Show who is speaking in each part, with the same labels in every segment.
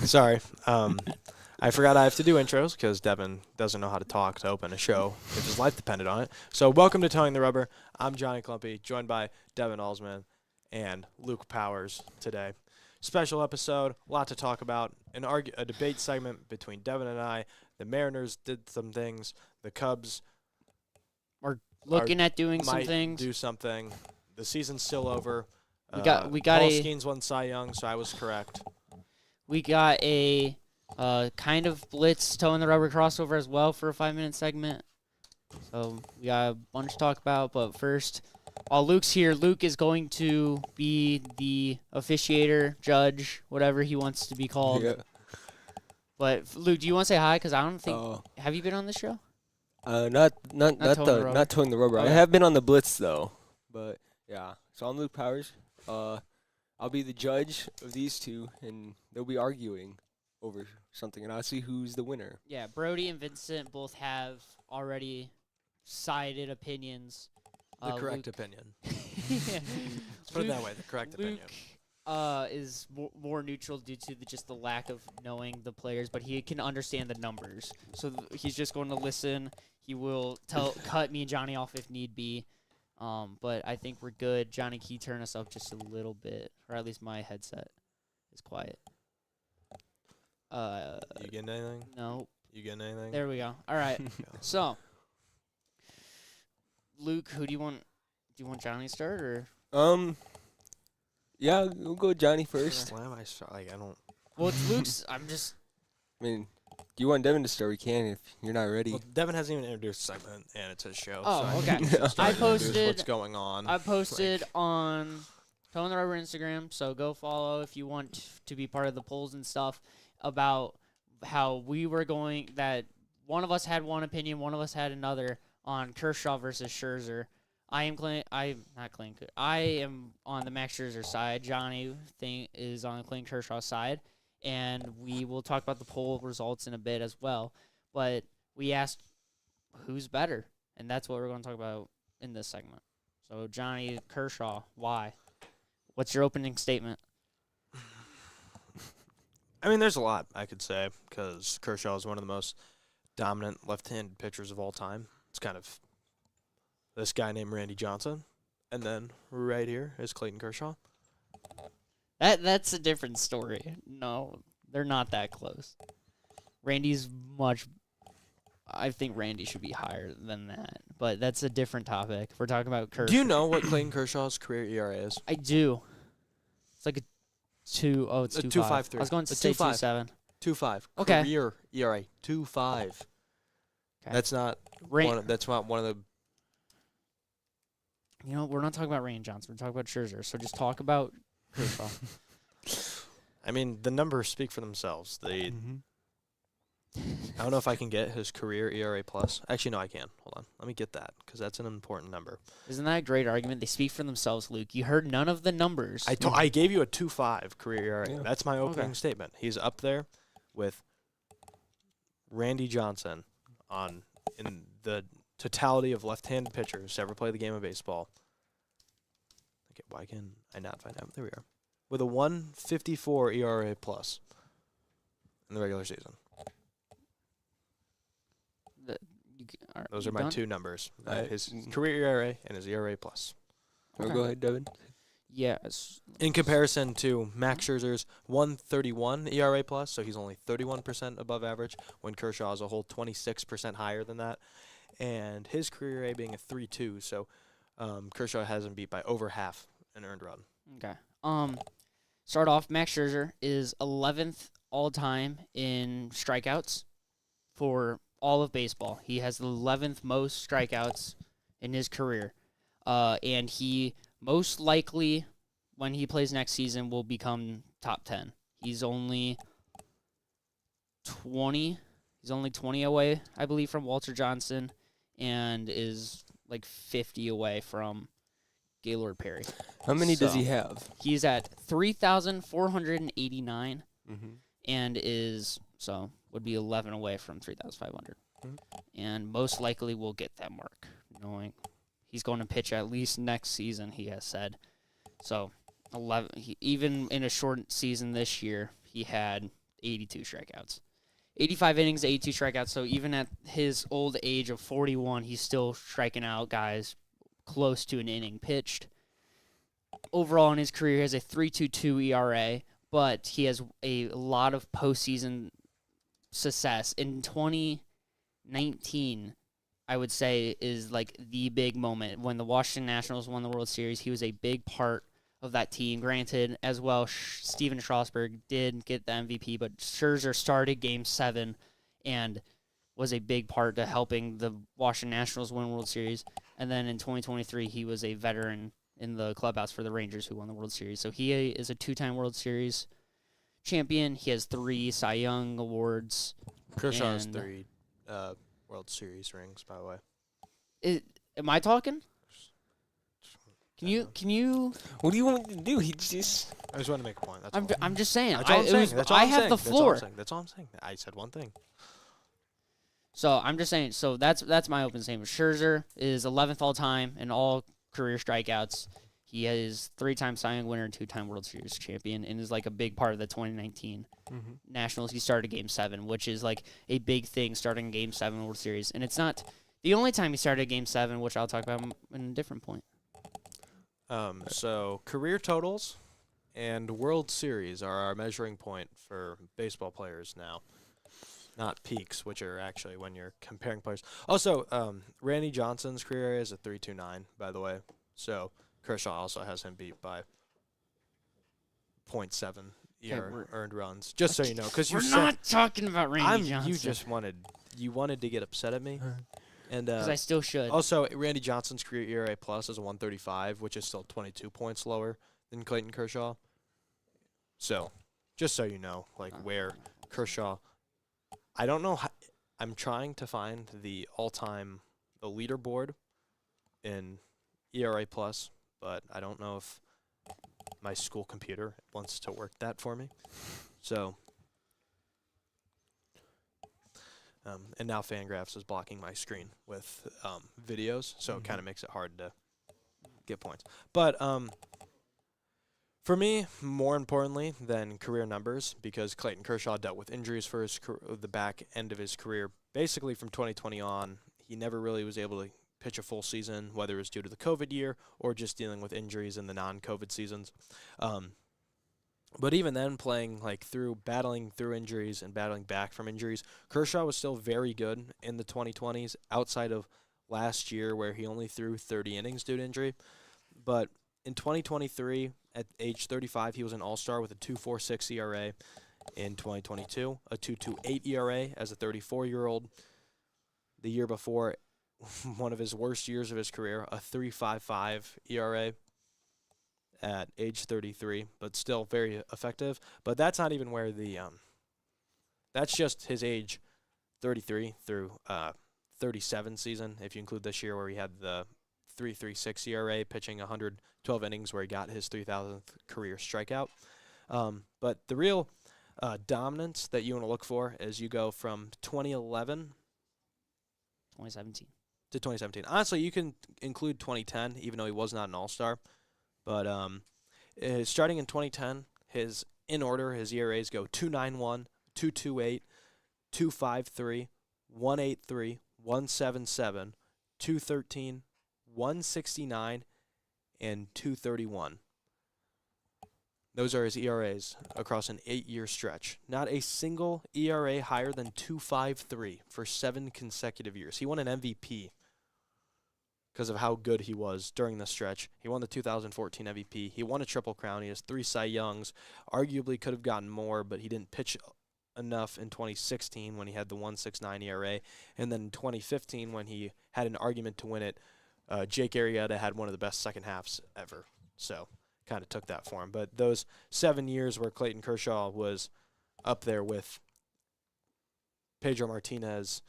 Speaker 1: Sorry. I forgot I have to do intros because Devin doesn't know how to talk to open a show if his life depended on it. So welcome to Towing the Rubber. I'm Johnny Clumpy, joined by Devin Alsman and Luke Powers today. Special episode, a lot to talk about. A debate segment between Devin and I. The Mariners did some things. The Cubs
Speaker 2: looking at doing some
Speaker 1: might
Speaker 2: things.
Speaker 1: do something. The season's still over.
Speaker 2: We got
Speaker 1: Paul
Speaker 2: a
Speaker 1: Skeens won Cy Young, so I was correct.
Speaker 2: we got a kind of blitz towing the rubber crossover as well for a 5-minute segment. So we got a bunch to talk about, but first, while Luke's here, Luke is going to be the officiator, judge, whatever he wants to be called.
Speaker 3: Yeah.
Speaker 2: But Luke, do you want to say hi? Because I don't think have you been on this show?
Speaker 3: Not towing the rubber.
Speaker 2: Okay.
Speaker 3: I have been on the Blitz though, but yeah. So I'm Luke Powers. I'll be the judge of these two, and they'll be arguing over something, and I'll see who's the winner.
Speaker 2: Yeah, Brody and Vincent both have already sided opinions.
Speaker 1: The correct
Speaker 2: Luke,
Speaker 1: opinion. Let's put it that way, the correct opinion.
Speaker 2: Is more neutral due to just the lack of knowing the players, but he can understand the numbers. So he's just going to listen. He will cut me and Johnny off if need be. But I think we're good. Johnny, can you turn us up just a little bit? Or at least my headset is quiet.
Speaker 1: You getting anything?
Speaker 2: No.
Speaker 1: You getting anything?
Speaker 2: There we go. All right. So, Luke, who do you want? Do you want Johnny to start or?
Speaker 3: Yeah, we'll go with Johnny first.
Speaker 1: Why am I I don't.
Speaker 2: Well, it's Luke's. I'm just.
Speaker 3: I mean, do you want Devin to start? We can if you're not ready.
Speaker 1: Well, Devin hasn't even introduced the segment, and it's his show.
Speaker 2: Oh,
Speaker 1: so I
Speaker 2: okay.
Speaker 1: think he should start
Speaker 2: I
Speaker 1: and introduce
Speaker 2: posted-
Speaker 1: what's going on.
Speaker 2: I posted on Towing the Rubber Instagram, so go follow if you want to be part of the polls and stuff about how we were going. That one of us had one opinion, one of us had another on Kershaw versus Scherzer. I am on the Max Scherzer side. Johnny is on the Clayton Kershaw side, and we will talk about the poll results in a bit as well. But we asked who's better, and that's what we're going to talk about in this segment. So Johnny Kershaw, why? What's your opening statement?
Speaker 1: I mean, there's a lot I could say because Kershaw is one of the most dominant left-handed pitchers of all time. It's kind of this guy named Randy Johnson, and then right here is Clayton Kershaw.
Speaker 2: That's a different story. No, they're not that close. Randy's much. I think Randy should be higher than that, but that's a different topic. If we're talking about Kershaw.
Speaker 1: Do you know what Clayton Kershaw's career ERA is?
Speaker 2: I do. It's like a 2. Oh, it's 2.53. I was going to say 2.7.
Speaker 1: 2.5.
Speaker 2: Okay.
Speaker 1: Career ERA 2.5.
Speaker 2: Okay.
Speaker 1: That's not that's not one of the.
Speaker 2: You know, we're not talking about Randy Johnson. We're talking about Scherzer. So just talk about Kershaw.
Speaker 1: I mean, the numbers speak for themselves. I don't know if I can get his career ERA plus. Actually, no, I can. Hold on. Let me get that because that's an important number.
Speaker 2: Isn't that a great argument? They speak for themselves, Luke. You heard none of the numbers.
Speaker 1: I gave you a 2.5 career ERA.
Speaker 3: Yeah.
Speaker 1: That's my opening statement. He's up there with Randy Johnson in the totality of left-handed pitchers to ever play the game of baseball. Okay, why can I not find out? There we are. With a 1.54 ERA plus in the regular season. Those are my two numbers. His career ERA and his ERA plus.
Speaker 3: Go ahead, Devin.
Speaker 2: Yes.
Speaker 1: In comparison to Max Scherzer's 1.31 ERA plus, so he's only 31% above average, when Kershaw is a whole 26% higher than that. And his career ERA being a 3.2, so Kershaw has him beat by over half an earned run.
Speaker 2: Okay. Start off, Max Scherzer is 11th all-time in strikeouts for all of baseball. He has the 11th most strikeouts in his career. And he most likely, when he plays next season, will become top 10. He's only 20 away, I believe, from Walter Johnson, and is like 50 away from Gaylord Perry.
Speaker 3: How many does he have?
Speaker 2: He's at 3,489 and would be 11 away from 3,500. And most likely will get that mark, knowing he's going to pitch at least next season, he has said. So, even in a short season this year, he had 82 strikeouts. 85 innings, 82 strikeouts. So even at his old age of 41, he's still striking out guys close to an inning pitched. Overall in his career, he has a 3.22 ERA, but he has a lot of postseason success. In 2019, I would say, is like the big moment. When the Washington Nationals won the World Series, he was a big part of that team. Granted, as well, Steven Strasburg did get the MVP, but Scherzer started Game 7 and was a big part to helping the Washington Nationals win World Series. And then in 2023, he was a veteran in the clubhouse for the Rangers who won the World Series. So he is a 2-time World Series champion. He has 3 Cy Young awards.
Speaker 1: Kershaw has 3 World Series rings, by the way.
Speaker 2: Am I talking? Can you?
Speaker 3: What do you want me to do? He just.
Speaker 1: I just want to make a point. That's all.
Speaker 2: I'm just saying.
Speaker 1: That's all I'm saying. That's all I'm
Speaker 2: I have
Speaker 1: saying.
Speaker 2: the floor.
Speaker 1: That's all I'm saying. I said one thing.
Speaker 2: So I'm just saying. So that's my open statement. Scherzer is 11th all time in all career strikeouts. He is 3-time Cy Young winner and 2-time World Series champion, and is like a big part of the 2019 Nationals. He started Game 7, which is like a big thing, starting Game 7 World Series. And it's not the only time he started Game 7, which I'll talk about in a different point.
Speaker 1: So career totals and World Series are our measuring point for baseball players now. Not peaks, which are actually when you're comparing players. Also, Randy Johnson's career is a 3.29, by the way. So Kershaw also has him beat by 0.7 earned runs. Just so you know, because
Speaker 2: we're not talking about Randy Johnson.
Speaker 1: You just wanted to get upset at me, and
Speaker 2: because I still should.
Speaker 1: Also, Randy Johnson's career ERA plus is a 1.35, which is still 22 points lower than Clayton Kershaw. So, just so you know, like where Kershaw. I don't know. I'm trying to find the leaderboard in ERA plus, but I don't know if my school computer wants to work that for me. So, and now Fangraphs is blocking my screen with videos, so it kind of makes it hard to get points. But for me, more importantly than career numbers, because Clayton Kershaw dealt with injuries for the back end of his career, basically from 2020 on, he never really was able to pitch a full season, whether it was due to the COVID year or just dealing with injuries in the non-COVID seasons. But even then, battling through injuries and battling back from injuries, Kershaw was still very good in the 2020s, outside of last year where he only threw 30 innings due to injury. But in 2023, at age 35, he was an all-star with a 2.46 ERA. In 2022, a 2.28 ERA as a 34-year-old. The year before, one of his worst years of his career, a 3.55 ERA at age 33, but still very effective. But that's not even where that's just his age 33 through 37 season, if you include this year where he had the 3.36 ERA, pitching 112 innings where he got his 3,000th career strikeout. But the real dominance that you want to look for as you go from 2011
Speaker 2: 2017
Speaker 1: to 2017. Honestly, you can include 2010, even though he was not an all-star. But starting in 2010, his ERAs go 2.91, 2.28, 2.53, 1.83, 1.77, 2.13, 1.69, and 2.31. Those are his ERAs across an 8-year stretch. Not a single ERA higher than 2.53 for 7 consecutive years. He won an MVP because of how good he was during the stretch. He won the 2014 MVP. He won a Triple Crown. He has 3 Cy Youngs. Arguably could have gotten more, but he didn't pitch enough in 2016 when he had the 1.69 ERA. And then in 2015 when he had an argument to win it, Jake Arrieta had one of the best second halves ever. So kind of took that for him. But those 7 years where Clayton Kershaw was up there with Pedro Martinez,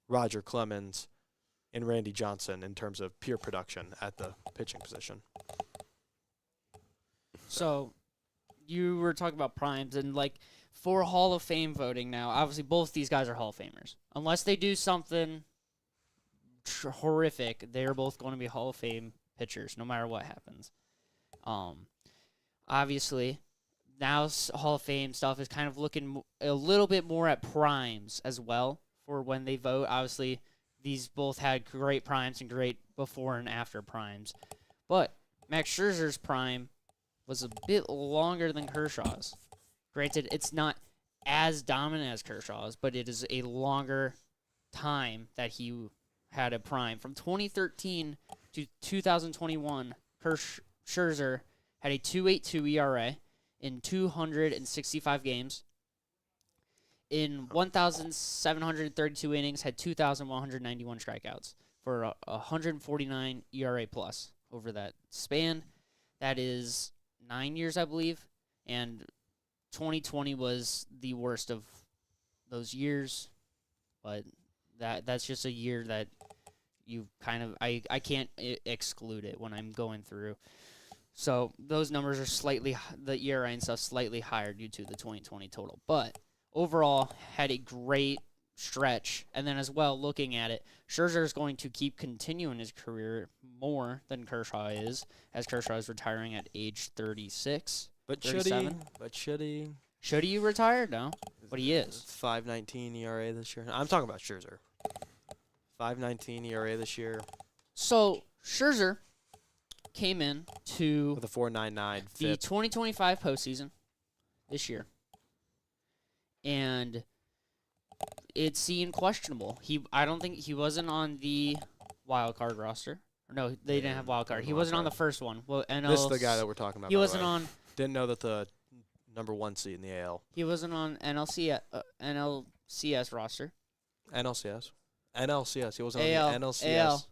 Speaker 1: Roger Clemens, and Randy Johnson in terms of pure production at the pitching position.
Speaker 2: So you were talking about primes, and for Hall of Fame voting now, obviously both these guys are Hall of Famers. Unless they do something horrific, they're both going to be Hall of Fame pitchers no matter what happens. Obviously, now Hall of Fame stuff is kind of looking a little bit more at primes as well for when they vote. Obviously, these both had great primes and great before and after primes. But Max Scherzer's prime was a bit longer than Kershaw's. Granted, it's not as dominant as Kershaw's, but it is a longer time that he had a prime. From 2013 to 2021, Scherzer had a 2.82 ERA in 265 games. In 1,732 innings, had 2,191 strikeouts for a 149 ERA plus over that span. That is 9 years, I believe, and 2020 was the worst of those years, but that's just a year that you kind of I can't exclude it when I'm going through. So those numbers are slightly, the ERA and stuff, slightly higher due to the 2020 total. But overall, had a great stretch. And then as well, looking at it, Scherzer is going to keep continuing his career more than Kershaw is, as Kershaw is retiring at age 36.
Speaker 1: But
Speaker 2: 37.
Speaker 1: should he?
Speaker 2: Should he retire? No. But he is.
Speaker 1: 5.19 ERA this year. I'm talking about Scherzer. 5.19 ERA this year
Speaker 2: So Scherzer came in to
Speaker 1: with a 4.99
Speaker 2: the
Speaker 1: FIP.
Speaker 2: 2025 postseason this year, and it seemed questionable. I don't think he wasn't on the wild card roster. Or no, they didn't have wild card. He wasn't on the first one. Well,
Speaker 1: This is the guy that we're talking about.
Speaker 2: He
Speaker 1: by the
Speaker 2: wasn't
Speaker 1: way.
Speaker 2: on.
Speaker 1: Didn't know that the number 1 seed in the AL.
Speaker 2: He wasn't on NLCS roster.
Speaker 1: NLCS. NLCS. He wasn't
Speaker 2: AL,
Speaker 1: on the NLCS.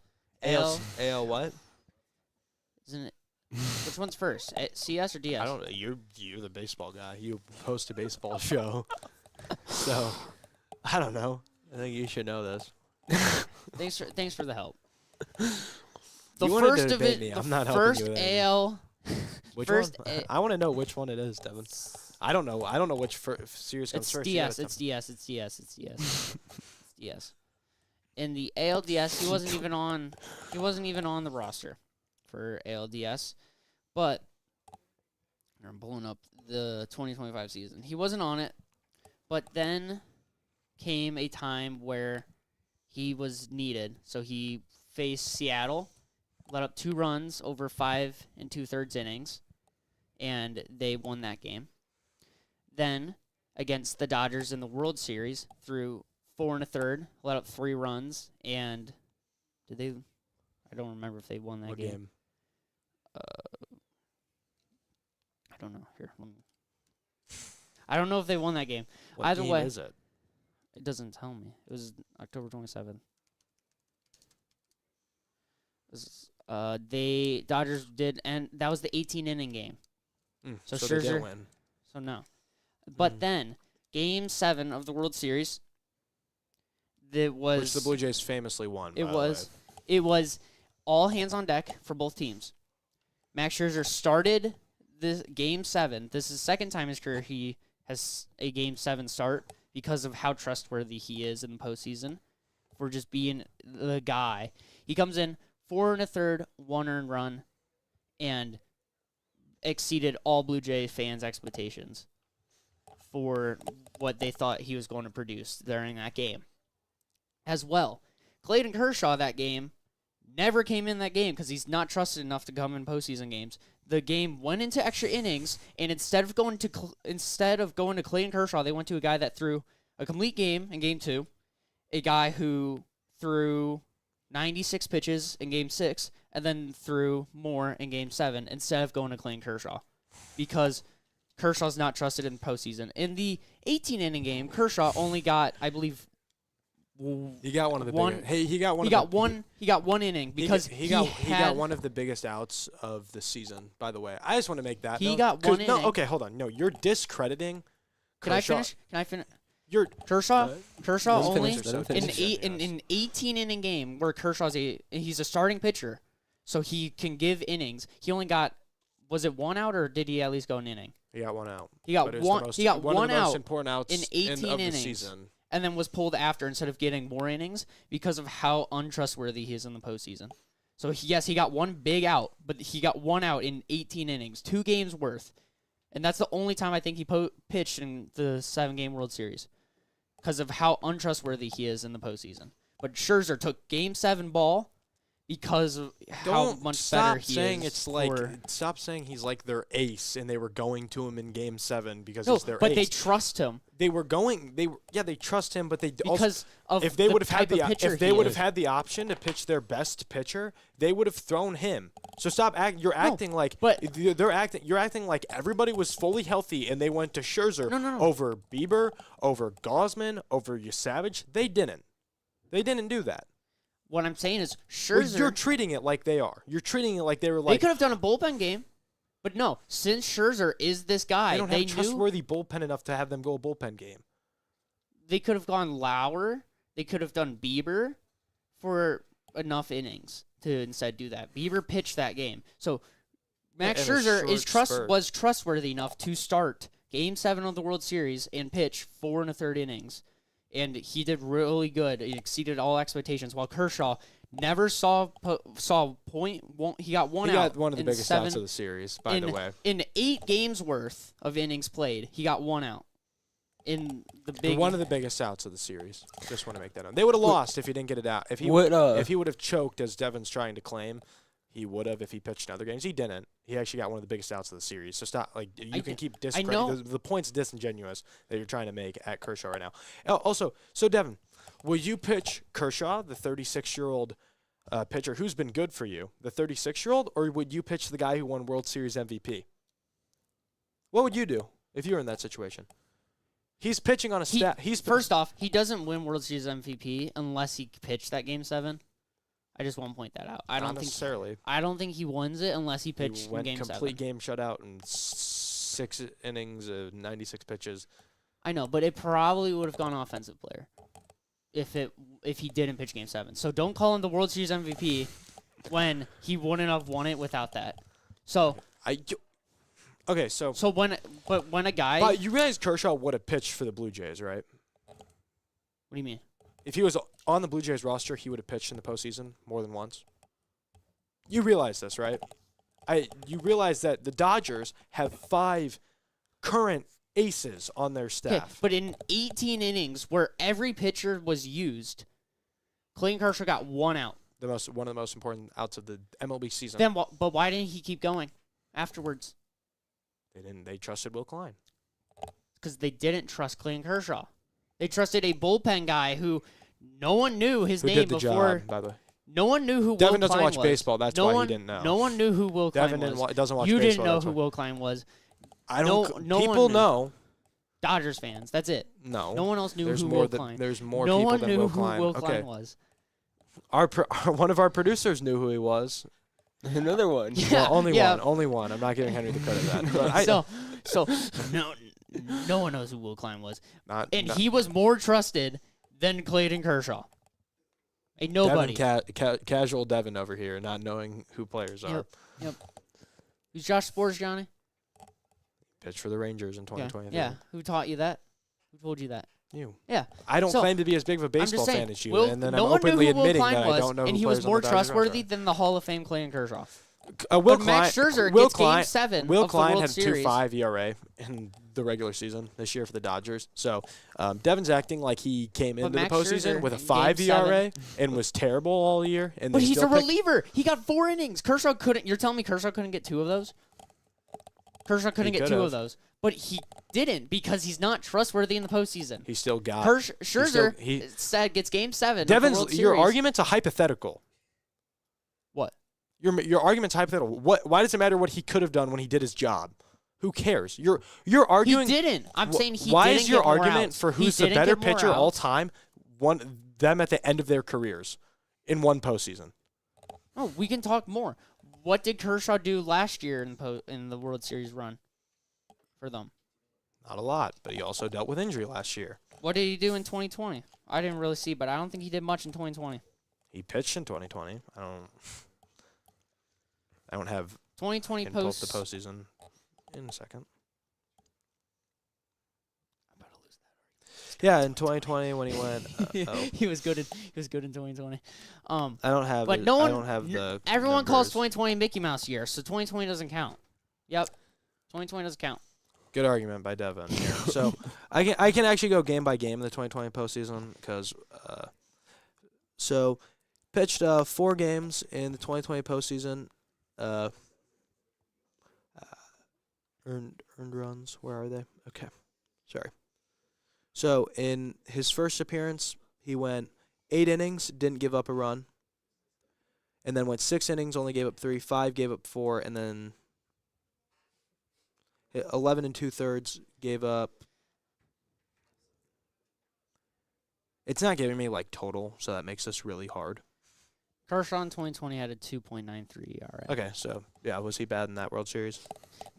Speaker 1: AL what?
Speaker 2: Isn't it? Which one's first? CS or DS?
Speaker 1: I don't know. You're the baseball guy. You host a baseball show. So, I don't know. I think you should know this.
Speaker 2: Thanks for the help.
Speaker 1: You wanted to debate me. I'm not helping
Speaker 2: first
Speaker 1: you with anything.
Speaker 2: AL.
Speaker 1: Which
Speaker 2: first
Speaker 1: one? I want to know which one it is, Devin. I don't know. I don't know which series comes
Speaker 2: It's
Speaker 1: first.
Speaker 2: DS. It's DS. It's DS. It's DS. It's DS. In the ALDS, he wasn't even on. He wasn't even on the roster for ALDS, but I'm pulling up the 2025 season. He wasn't on it, but then came a time where he was needed. So he faced Seattle, let up 2 runs over 5 2/3 innings, and they won that game. Then against the Dodgers in the World Series, threw 4 1/3, let up 3 runs, and did they? I don't remember if they won that
Speaker 1: What
Speaker 2: game. I don't know. Here, let me. I don't know if they won that game.
Speaker 1: What
Speaker 2: Either
Speaker 1: game
Speaker 2: way,
Speaker 1: is it?
Speaker 2: it doesn't tell me. It was October 27th. Dodgers did, and that was the 18-inning game. So
Speaker 1: they did
Speaker 2: Scherzer-
Speaker 1: win.
Speaker 2: So no. But then, Game 7 of the World Series,
Speaker 1: Which the Blue Jays famously won.
Speaker 2: It
Speaker 1: by the
Speaker 2: was.
Speaker 1: way.
Speaker 2: It was all hands on deck for both teams. Max Scherzer started this Game 7. This is the second time in his career he has a Game 7 start because of how trustworthy he is in the postseason for just being the guy. He comes in 4 1/3, 1 earned run, and exceeded all Blue Jay fans' expectations for what they thought he was going to produce during that game. As well, Clayton Kershaw that game never came in that game because he's not trusted enough to come in postseason games. The game went into extra innings, and instead of going to Clayton Kershaw, they went to a guy that threw a complete game in Game 2, a guy who threw 96 pitches in Game 6, and then threw more in Game 7 instead of going to Clayton Kershaw because Kershaw's not trusted in postseason. In the 18-inning game, Kershaw only got, I believe,
Speaker 1: He got one of the biggest. Hey, he got
Speaker 2: one inning because
Speaker 1: he got one of the biggest outs of the season. By the way, I just want to make that.
Speaker 2: He
Speaker 1: note,
Speaker 2: got
Speaker 1: 'cause-
Speaker 2: one
Speaker 1: No,
Speaker 2: inning.
Speaker 1: okay, hold on. No, you're discrediting.
Speaker 2: Can I
Speaker 1: Kershaw.
Speaker 2: finish?
Speaker 1: You're
Speaker 2: Kershaw
Speaker 1: Let
Speaker 2: only
Speaker 1: him finish.
Speaker 2: in an 18-inning game where he's a starting pitcher, so he can give innings. He only got, was it 1 out or did he at least go an inning?
Speaker 1: He got 1 out.
Speaker 2: He got
Speaker 1: But it was
Speaker 2: one.
Speaker 1: the most,
Speaker 2: He got
Speaker 1: one
Speaker 2: one
Speaker 1: of the most
Speaker 2: out
Speaker 1: important outs
Speaker 2: in 18
Speaker 1: of the
Speaker 2: innings.
Speaker 1: season.
Speaker 2: And then was pulled after instead of getting more innings because of how untrustworthy he is in the postseason. So, yes, he got one big out, but he got 1 out in 18 innings, 2 games worth. And that's the only time I think he pitched in the 7-game World Series because of how untrustworthy he is in the postseason. But Scherzer took Game 7 ball because of how much better he is.
Speaker 1: Stop saying he's like their ace and they were going to him in Game 7 because
Speaker 2: No,
Speaker 1: he's their
Speaker 2: but
Speaker 1: ace.
Speaker 2: they trust him.
Speaker 1: They trust him, but they
Speaker 2: Because of
Speaker 1: if they
Speaker 2: the
Speaker 1: would have had
Speaker 2: type of pitcher
Speaker 1: if they
Speaker 2: he
Speaker 1: would have
Speaker 2: is.
Speaker 1: had the option to pitch their best pitcher, they would have thrown him. So stop acting. You're acting like you're acting like everybody was fully healthy and they went to Scherzer
Speaker 2: No.
Speaker 1: over Bieber, over Gosman, over Savage. They didn't. They didn't do that.
Speaker 2: What I'm saying is
Speaker 1: Well,
Speaker 2: Scherzer.
Speaker 1: you're treating it like they are. You're treating it like they were
Speaker 2: They
Speaker 1: like
Speaker 2: could have done a bullpen game, but no. Since Scherzer is this guy,
Speaker 1: they don't have
Speaker 2: knew
Speaker 1: trustworthy bullpen enough to have them go a bullpen game.
Speaker 2: they could have gone Lauer. They could have done Bieber for enough innings to instead do that. Bieber pitched that game, so Max
Speaker 1: in a
Speaker 2: Scherzer
Speaker 1: short spurt.
Speaker 2: was trustworthy enough to start Game 7 of the World Series and pitch 4 1/3 innings. And he did really good. He exceeded all expectations. While Kershaw never saw point. He got one
Speaker 1: He
Speaker 2: out.
Speaker 1: got one of the
Speaker 2: in
Speaker 1: biggest
Speaker 2: 7
Speaker 1: outs of the series, by the way.
Speaker 2: In 8 games worth of innings played, he got one out. In the big
Speaker 1: One of the biggest outs of the series. Just want to make that known. They would have lost if he didn't get it out. If he would have choked, as Devon's trying to claim, he would have if he pitched in other games. He didn't. He actually got one of the biggest outs of the series. So stop. You can keep discrediting. The point's disingenuous that you're trying to make at Kershaw right now. Also, so Devon, will you pitch Kershaw, the 36-year-old pitcher who's been good for you, the 36-year-old, or would you pitch the guy who won World Series MVP? What would you do if you were in that situation? He's pitching on a stat.
Speaker 2: First off, he doesn't win World Series MVP unless he pitched that Game 7. I just want to point that out.
Speaker 1: Not necessarily.
Speaker 2: I don't think he wins it unless he pitched
Speaker 1: He went
Speaker 2: in Game 7.
Speaker 1: complete game shutout in 6 innings of 96 pitches.
Speaker 2: I know, but it probably would have gone offensive player if he didn't pitch Game 7. So don't call him the World Series MVP when he wouldn't have won it without that. So when a guy,
Speaker 1: But you realize Kershaw would have pitched for the Blue Jays, right?
Speaker 2: what do you mean?
Speaker 1: If he was on the Blue Jays roster, he would have pitched in the postseason more than once. You realize this, right? You realize that the Dodgers have 5 current aces on their staff.
Speaker 2: But in 18 innings where every pitcher was used, Clayton Kershaw got one out.
Speaker 1: One of the most important outs of the MLB season.
Speaker 2: But why didn't he keep going afterwards?
Speaker 1: They didn't. They trusted Will Klein.
Speaker 2: Because they didn't trust Clayton Kershaw. They trusted a bullpen guy who no one knew his name
Speaker 1: did the
Speaker 2: before.
Speaker 1: job, by the way.
Speaker 2: No one knew who
Speaker 1: Devin
Speaker 2: Will
Speaker 1: doesn't
Speaker 2: Klein
Speaker 1: watch
Speaker 2: was.
Speaker 1: baseball. That's
Speaker 2: no
Speaker 1: why
Speaker 2: one,
Speaker 1: he didn't know.
Speaker 2: No one knew who Will Klein
Speaker 1: Devin
Speaker 2: was.
Speaker 1: doesn't watch
Speaker 2: you
Speaker 1: baseball.
Speaker 2: didn't know
Speaker 1: that's
Speaker 2: who
Speaker 1: why.
Speaker 2: Will Klein was.
Speaker 1: I don't.
Speaker 2: No
Speaker 1: People
Speaker 2: one knew.
Speaker 1: know.
Speaker 2: Dodgers fans. That's it.
Speaker 1: No.
Speaker 2: No one else knew
Speaker 1: There's
Speaker 2: who
Speaker 1: more
Speaker 2: Will
Speaker 1: than-
Speaker 2: Klein.
Speaker 1: there's more
Speaker 2: no
Speaker 1: people
Speaker 2: one
Speaker 1: than
Speaker 2: knew
Speaker 1: Will
Speaker 2: who
Speaker 1: Klein.
Speaker 2: Will
Speaker 1: Okay.
Speaker 2: Klein was.
Speaker 1: One of our producers knew who he was.
Speaker 3: Another one.
Speaker 2: Yeah,
Speaker 1: Well, only
Speaker 2: yeah.
Speaker 1: one. Only one. I'm not giving Henry the credit of that. But
Speaker 2: So no one knows who Will Klein was, and
Speaker 1: not-
Speaker 2: he was more trusted than Clayton Kershaw. Ain't nobody.
Speaker 1: Casual Devin over here, not knowing who players are.
Speaker 2: Yep. Who's Josh Sports, Johnny?
Speaker 1: Pitched for the Rangers in 2020.
Speaker 2: Yeah. Who taught you that? Who told you that?
Speaker 1: You.
Speaker 2: Yeah.
Speaker 1: I don't
Speaker 2: So,
Speaker 1: claim to be as big of a
Speaker 2: I'm
Speaker 1: baseball
Speaker 2: just saying,
Speaker 1: fan as you,
Speaker 2: Will,
Speaker 1: and then
Speaker 2: no
Speaker 1: I'm
Speaker 2: one knew
Speaker 1: openly
Speaker 2: who Will
Speaker 1: admitting
Speaker 2: Klein
Speaker 1: that
Speaker 2: was,
Speaker 1: I don't know
Speaker 2: and
Speaker 1: who
Speaker 2: he
Speaker 1: players
Speaker 2: was
Speaker 1: on
Speaker 2: more
Speaker 1: the Dodgers
Speaker 2: trustworthy
Speaker 1: roster.
Speaker 2: than the Hall of Fame Clayton Kershaw.
Speaker 1: Will
Speaker 2: But
Speaker 1: Klein,
Speaker 2: Max Scherzer
Speaker 1: Will
Speaker 2: gets
Speaker 1: Klein,
Speaker 2: Game 7
Speaker 1: Will
Speaker 2: of the
Speaker 1: Klein
Speaker 2: World
Speaker 1: had a
Speaker 2: Series.
Speaker 1: 2.5 ERA in the regular season this year for the Dodgers. So Devin's acting like he came into the
Speaker 2: Max
Speaker 1: postseason
Speaker 2: Scherzer
Speaker 1: with a
Speaker 2: in
Speaker 1: 5
Speaker 2: Game 7
Speaker 1: ERA and was terrible all year. And
Speaker 2: But
Speaker 1: they
Speaker 2: he's a
Speaker 1: still picked-
Speaker 2: reliever. He got 4 innings. Kershaw couldn't. You're telling me Kershaw couldn't get 2 of those? Kershaw couldn't
Speaker 1: He
Speaker 2: get
Speaker 1: could
Speaker 2: 2
Speaker 1: have.
Speaker 2: of those. But he didn't because he's not trustworthy in the postseason.
Speaker 1: He still got.
Speaker 2: Scherzer
Speaker 1: he-
Speaker 2: said gets Game 7 of the World
Speaker 1: Devin's your
Speaker 2: Series.
Speaker 1: argument's a hypothetical.
Speaker 2: What?
Speaker 1: Your argument's hypothetical. Why does it matter what he could have done when he did his job? Who cares? You're arguing.
Speaker 2: He didn't. I'm saying he
Speaker 1: Why
Speaker 2: didn't
Speaker 1: is your
Speaker 2: get more
Speaker 1: argument
Speaker 2: outs.
Speaker 1: for
Speaker 2: He
Speaker 1: who's the
Speaker 2: didn't
Speaker 1: better
Speaker 2: get more
Speaker 1: pitcher all
Speaker 2: outs.
Speaker 1: time? Them at the end of their careers in one postseason.
Speaker 2: Oh, we can talk more. What did Kershaw do last year in the World Series run for them?
Speaker 1: Not a lot, but he also dealt with injury last year.
Speaker 2: What did he do in 2020? I didn't really see, but I don't think he did much in 2020.
Speaker 1: He pitched in 2020. I don't have
Speaker 2: 2020
Speaker 1: can pull up
Speaker 2: post.
Speaker 1: the postseason in a second.
Speaker 2: I'm about to lose
Speaker 1: Yeah, in 2020 when he went.
Speaker 2: that. He was good in 2020.
Speaker 1: I don't have.
Speaker 2: But no one.
Speaker 1: I don't have the.
Speaker 2: Everyone calls
Speaker 1: numbers.
Speaker 2: 2020 Mickey Mouse year, so 2020 doesn't count. Yep, 2020 doesn't count.
Speaker 1: Good argument by Devon here. So I can actually go game by game in the 2020 postseason because so pitched 4 games in the 2020 postseason. Earned runs. Where are they? Okay, sorry. So in his first appearance, he went 8 innings, didn't give up a run, and then went 6 innings, only gave up 3. 5 gave up 4, and then hit 11 2/3 gave up. It's not giving me like total, so that makes this really hard.
Speaker 2: Kershaw in 2020 had a 2.93 ERA.
Speaker 1: Okay, so yeah, was he bad in that World Series?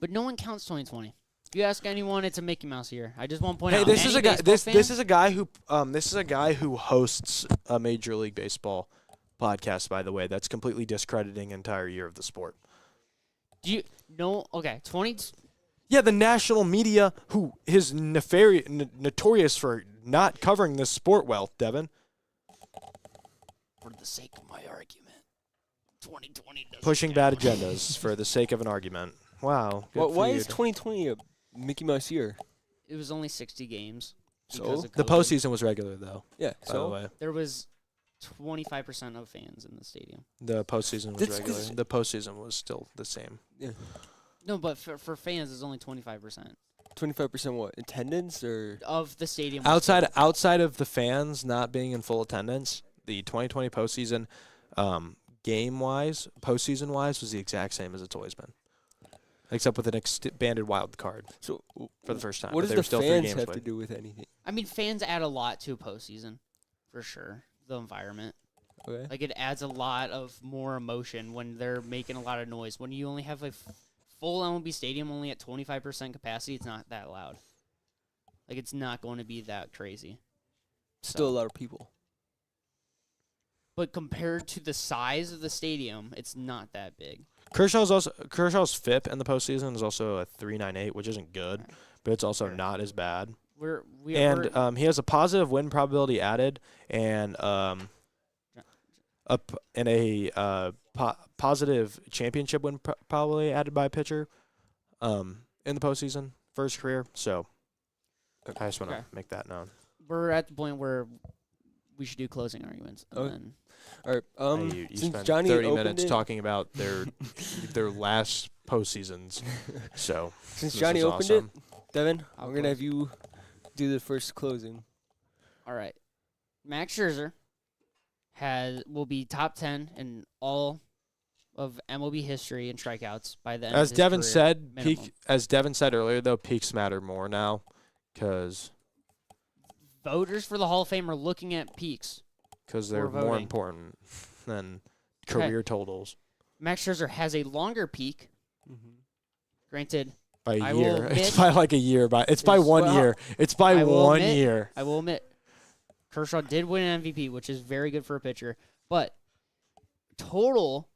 Speaker 2: But no one counts 2020. If you ask anyone, it's a Mickey Mouse year. I just want to point
Speaker 1: Hey,
Speaker 2: out.
Speaker 1: this is a guy. This
Speaker 2: fan,
Speaker 1: is a guy who hosts a Major League Baseball podcast. By the way, that's completely discrediting entire year of the sport.
Speaker 2: Do you know? Okay, 20.
Speaker 1: Yeah, the national media who is notorious for not covering this sport well, Devin.
Speaker 2: For the sake of my argument, 2020 doesn't
Speaker 1: Pushing
Speaker 2: count.
Speaker 1: bad agendas for the sake of an argument. Wow. Good
Speaker 3: Why
Speaker 1: for
Speaker 3: is
Speaker 1: you.
Speaker 3: 2020 a Mickey Mouse year?
Speaker 2: It was only 60 games.
Speaker 3: So?
Speaker 2: because of
Speaker 1: The
Speaker 2: COVID.
Speaker 1: postseason was regular though.
Speaker 3: Yeah.
Speaker 1: By the
Speaker 3: So
Speaker 1: way,
Speaker 2: There was 25% of fans in the stadium.
Speaker 1: the postseason was
Speaker 3: That's
Speaker 1: regular.
Speaker 3: 'cause-
Speaker 1: The postseason was still the same.
Speaker 3: yeah,
Speaker 2: No, but for fans, it's only 25%
Speaker 3: 25% what attendance or
Speaker 2: of the stadium. was
Speaker 1: Outside of the fans not being in full attendance, the 2020 postseason, postseason wise, was the exact same as it's always been, except with an expanded wild card
Speaker 3: so
Speaker 1: for the first time.
Speaker 3: What
Speaker 1: but
Speaker 3: does
Speaker 1: they
Speaker 3: the
Speaker 1: were still 3
Speaker 3: fans
Speaker 1: games
Speaker 3: have
Speaker 1: away.
Speaker 3: to do with anything?
Speaker 2: I mean, fans add a lot to a postseason, for sure. The environment,
Speaker 3: Okay.
Speaker 2: like it adds a lot of more emotion when they're making a lot of noise. When you only have a full MLB stadium only at 25% capacity, it's not that loud. Like it's not going to be that crazy.
Speaker 3: Still a
Speaker 2: So-
Speaker 3: lot of people.
Speaker 2: But compared to the size of the stadium, it's not that big.
Speaker 1: Kershaw's FIP in the postseason is also a 3.98, which isn't good, but it's also
Speaker 2: Sure.
Speaker 1: not as bad.
Speaker 2: We're
Speaker 1: He has a positive win probability added and a positive championship win probability added by a pitcher in the postseason for his career. So I just want to
Speaker 2: Okay.
Speaker 1: make that known.
Speaker 2: we're at the point where we should do closing arguments. And
Speaker 3: Okay.
Speaker 2: then
Speaker 3: All right.
Speaker 1: Hey, you
Speaker 3: Since
Speaker 1: spent
Speaker 3: Johnny
Speaker 1: 30
Speaker 3: opened
Speaker 1: minutes
Speaker 3: it,
Speaker 1: talking about their last postseasons. So
Speaker 3: since
Speaker 1: this
Speaker 3: Johnny
Speaker 1: is
Speaker 3: opened
Speaker 1: awesome.
Speaker 3: it, Devin,
Speaker 2: I'll
Speaker 3: we're gonna
Speaker 2: close.
Speaker 3: have you do the first closing.
Speaker 2: All right. Max Scherzer will be top 10 in all of MLB history in strikeouts by the end
Speaker 1: As
Speaker 2: of his
Speaker 1: Devin
Speaker 2: career,
Speaker 1: said,
Speaker 2: minimum.
Speaker 1: as Devin said earlier, though, peaks matter more now because
Speaker 2: Voters for the Hall of Fame are looking at peaks.
Speaker 1: they're
Speaker 2: We're
Speaker 1: more
Speaker 2: voting.
Speaker 1: important than
Speaker 2: Okay.
Speaker 1: career totals
Speaker 2: Max Scherzer has a longer peak.
Speaker 3: Mm-hmm.
Speaker 2: Granted,
Speaker 1: by a
Speaker 2: I will
Speaker 1: year. It's
Speaker 2: admit-
Speaker 1: by like a year. It's by
Speaker 2: It's-
Speaker 1: 1
Speaker 3: well,
Speaker 1: year. It's by
Speaker 2: I will
Speaker 1: 1
Speaker 2: admit-
Speaker 1: year.
Speaker 2: I will admit, Kershaw did win an MVP, which is very good for a pitcher. But total,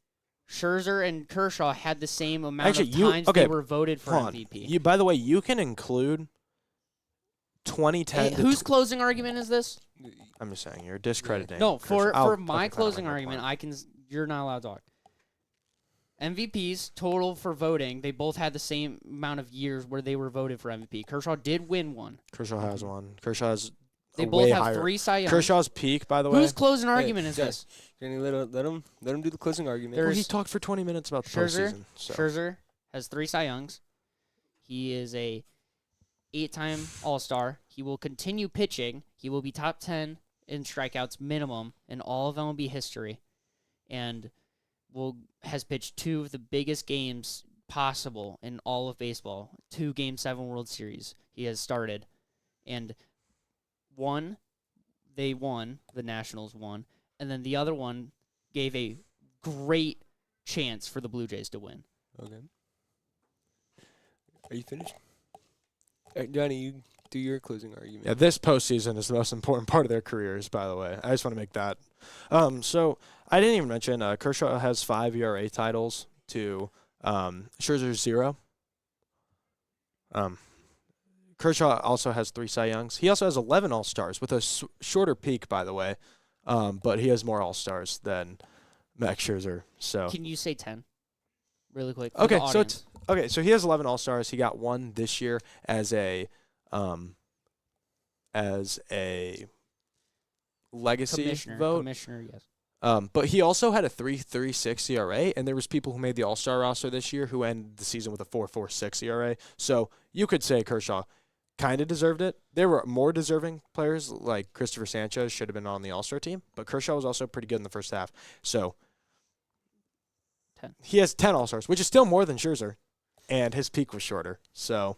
Speaker 2: Scherzer and Kershaw had the same amount
Speaker 1: Actually,
Speaker 2: of
Speaker 1: you-
Speaker 2: times
Speaker 1: okay,
Speaker 2: they were voted for
Speaker 1: Hold on.
Speaker 2: MVP.
Speaker 1: By the way, you can include 2010
Speaker 2: Hey,
Speaker 1: to
Speaker 2: whose closing argument is this?
Speaker 1: I'm just saying you're discrediting.
Speaker 2: No, for
Speaker 1: Kershaw.
Speaker 2: my
Speaker 1: Okay, fine,
Speaker 2: closing
Speaker 1: I'll make
Speaker 2: argument,
Speaker 1: one.
Speaker 2: you're not allowed to talk. MVPs total for voting, they both had the same amount of years where they were voted for MVP. Kershaw did win one.
Speaker 1: Kershaw has one. Kershaw has
Speaker 2: They
Speaker 1: a
Speaker 2: both
Speaker 1: way
Speaker 2: have
Speaker 1: higher.
Speaker 2: 3 Cy Youngs.
Speaker 1: Kershaw's peak, by the way.
Speaker 2: Whose closing argument is
Speaker 3: yeah.
Speaker 2: this?
Speaker 3: Johnny, let him do the closing argument.
Speaker 2: There-
Speaker 1: Well, he
Speaker 2: there's
Speaker 1: talked for 20 minutes about the
Speaker 2: Scherzer,
Speaker 1: postseason. So.
Speaker 2: Scherzer has 3 Cy Youngs. He is a 8-time All-Star. He will continue pitching. He will be top 10 in strikeouts minimum in all of MLB history, and has pitched 2 of the biggest games possible in all of baseball. 2 Game 7 World Series he has started, and they won. The Nationals won, and then the other one gave a great chance for the Blue Jays to win.
Speaker 3: Okay. Are you finished? All right, Johnny, you do your closing argument.
Speaker 1: Yeah, this postseason is the most important part of their careers, by the way. I just want to make that. So I didn't even mention Kershaw has 5 ERA titles to Scherzer's 0. Kershaw also has 3 Cy Youngs. He also has 11 All-Stars with a shorter peak, by the way. But he has more All-Stars than Max Scherzer. So
Speaker 2: Can you say 10? really quick. For
Speaker 1: Okay,
Speaker 2: the
Speaker 1: so
Speaker 2: audience.
Speaker 1: so he has 11 All-Stars. He got one this year as a legacy vote.
Speaker 2: Commissioner, yes.
Speaker 1: But he also had a 3.36 ERA, and there was people who made the All-Star roster this year who ended the season with a 4.46 ERA. So you could say Kershaw kind of deserved it. There were more deserving players, like Christopher Sanchez should have been on the All-Star team, but Kershaw was also pretty good in the first half. So
Speaker 2: 10.
Speaker 1: he has 10 All-Stars, which is still more than Scherzer, and his peak was shorter. So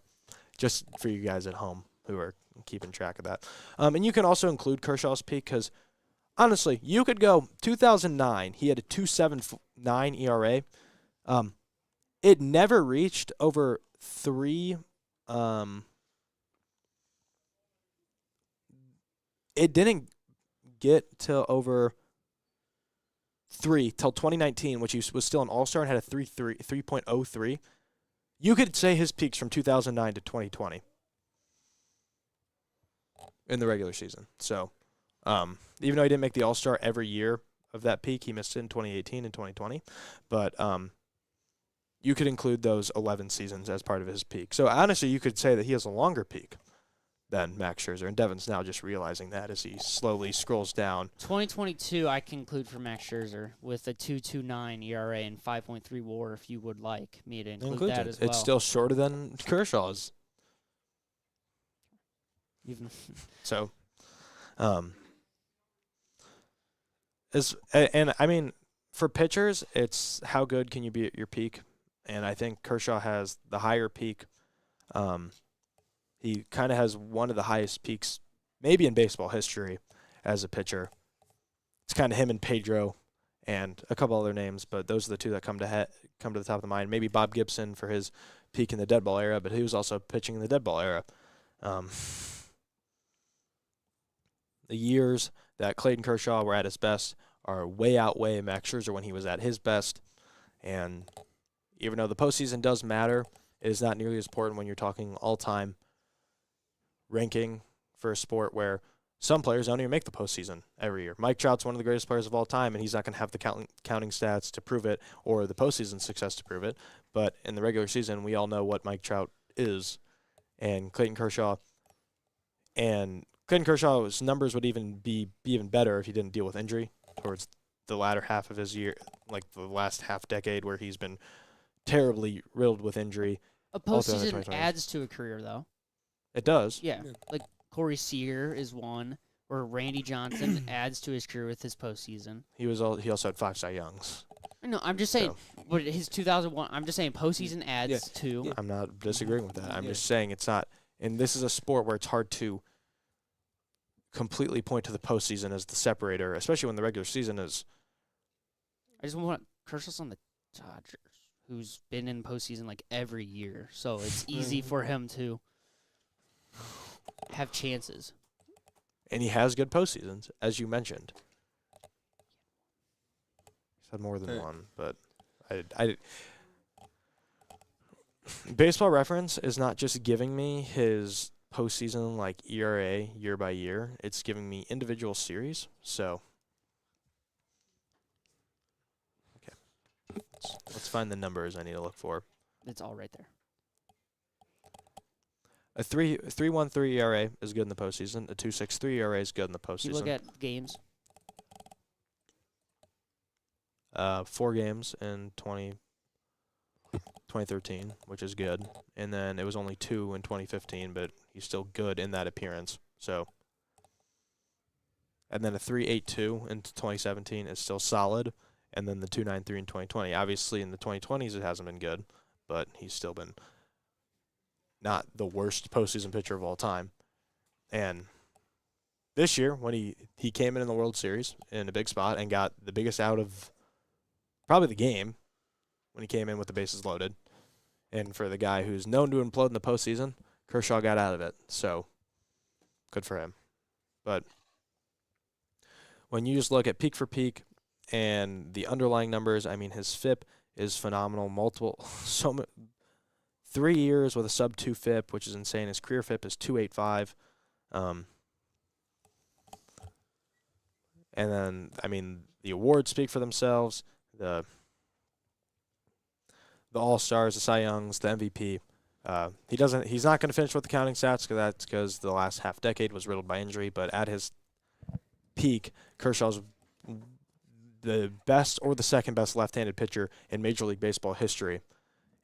Speaker 1: just for you guys at home who are keeping track of that. And you can also include Kershaw's peak because, honestly, you could go 2009. He had a 2.79 ERA. It never reached over 3. It didn't get to over 3 till 2019, which he was still an All-Star and had a 3.03. You could say his peaks from 2009 to 2020 in the regular season. So, even though he didn't make the All-Star every year of that peak, he missed it in 2018 and 2020. But you could include those 11 seasons as part of his peak. So, honestly, you could say that he has a longer peak than Max Scherzer, and Devon's now just realizing that as he slowly scrolls down.
Speaker 2: 2022, I conclude for Max Scherzer with a 2.29 ERA and 5.3 WAR. If you would like me to include that as well.
Speaker 1: It's still shorter than Kershaw's.
Speaker 2: Even
Speaker 1: So, and I mean, for pitchers, it's how good can you be at your peak, and I think Kershaw has the higher peak. He kind of has one of the highest peaks, maybe in baseball history, as a pitcher. It's kind of him and Pedro, and a couple other names, but those are the two that come to the top of the mind. Maybe Bob Gibson for his peak in the dead ball era, but he was also pitching in the dead ball era. The years that Clayton Kershaw were at his best are way outweigh Max Scherzer when he was at his best. And even though the postseason does matter, it is not nearly as important when you're talking all-time ranking for a sport where some players don't even make the postseason every year. Mike Trout's one of the greatest players of all time, and he's not going to have the counting stats to prove it or the postseason success to prove it. But in the regular season, we all know what Mike Trout is. And Clayton Kershaw's numbers would even be even better if he didn't deal with injury towards the latter half of his year, like the last half decade where he's been terribly riddled with injury.
Speaker 2: a postseason adds to a career, though.
Speaker 1: It does.
Speaker 2: Yeah, like Corey Seager is one, or Randy Johnson adds to his career with his postseason.
Speaker 1: He also had 5 Cy Youngs.
Speaker 2: No, I'm just saying, but his 2001. I'm just saying, postseason adds to.
Speaker 3: Yeah.
Speaker 1: I'm not disagreeing with that. I'm just saying it's not. And this is a sport where it's hard to completely point to the postseason as the separator, especially when the regular season is.
Speaker 2: I just want Kershaw's on the Dodgers, who's been in postseason like every year, so it's easy for him to have chances.
Speaker 1: And he has good postseasons, as you mentioned. He's had more than one, but I Baseball Reference is not just giving me his postseason like ERA year by year. It's giving me individual series. So, okay, let's find the numbers I need to look for.
Speaker 2: It's all right there.
Speaker 1: A 3.13 ERA is good in the postseason. A 2.63 ERA is good in the postseason.
Speaker 2: You look at games.
Speaker 1: 4 games in 2013, which is good. And then it was only 2 in 2015, but he's still good in that appearance. So, and then a 3.82 in 2017 is still solid. And then the 2.93 in 2020. Obviously, in the 2020s, it hasn't been good, but he's still been not the worst postseason pitcher of all time. And this year, when he came in the World Series in a big spot and got the biggest out of probably the game when he came in with the bases loaded. And for the guy who's known to implode in the postseason, Kershaw got out of it. So, good for him. But when you just look at peak for peak and the underlying numbers, I mean, his FIP is phenomenal. 3 years with a sub-2 FIP, which is insane. His career FIP is 2.85. And then, I mean, the awards speak for themselves. The the All-Stars, the Cy Youngs, the MVP. He's not going to finish with the counting stats because that's because the last half decade was riddled by injury. But at his peak, Kershaw's the best or the second best left-handed pitcher in Major League Baseball history,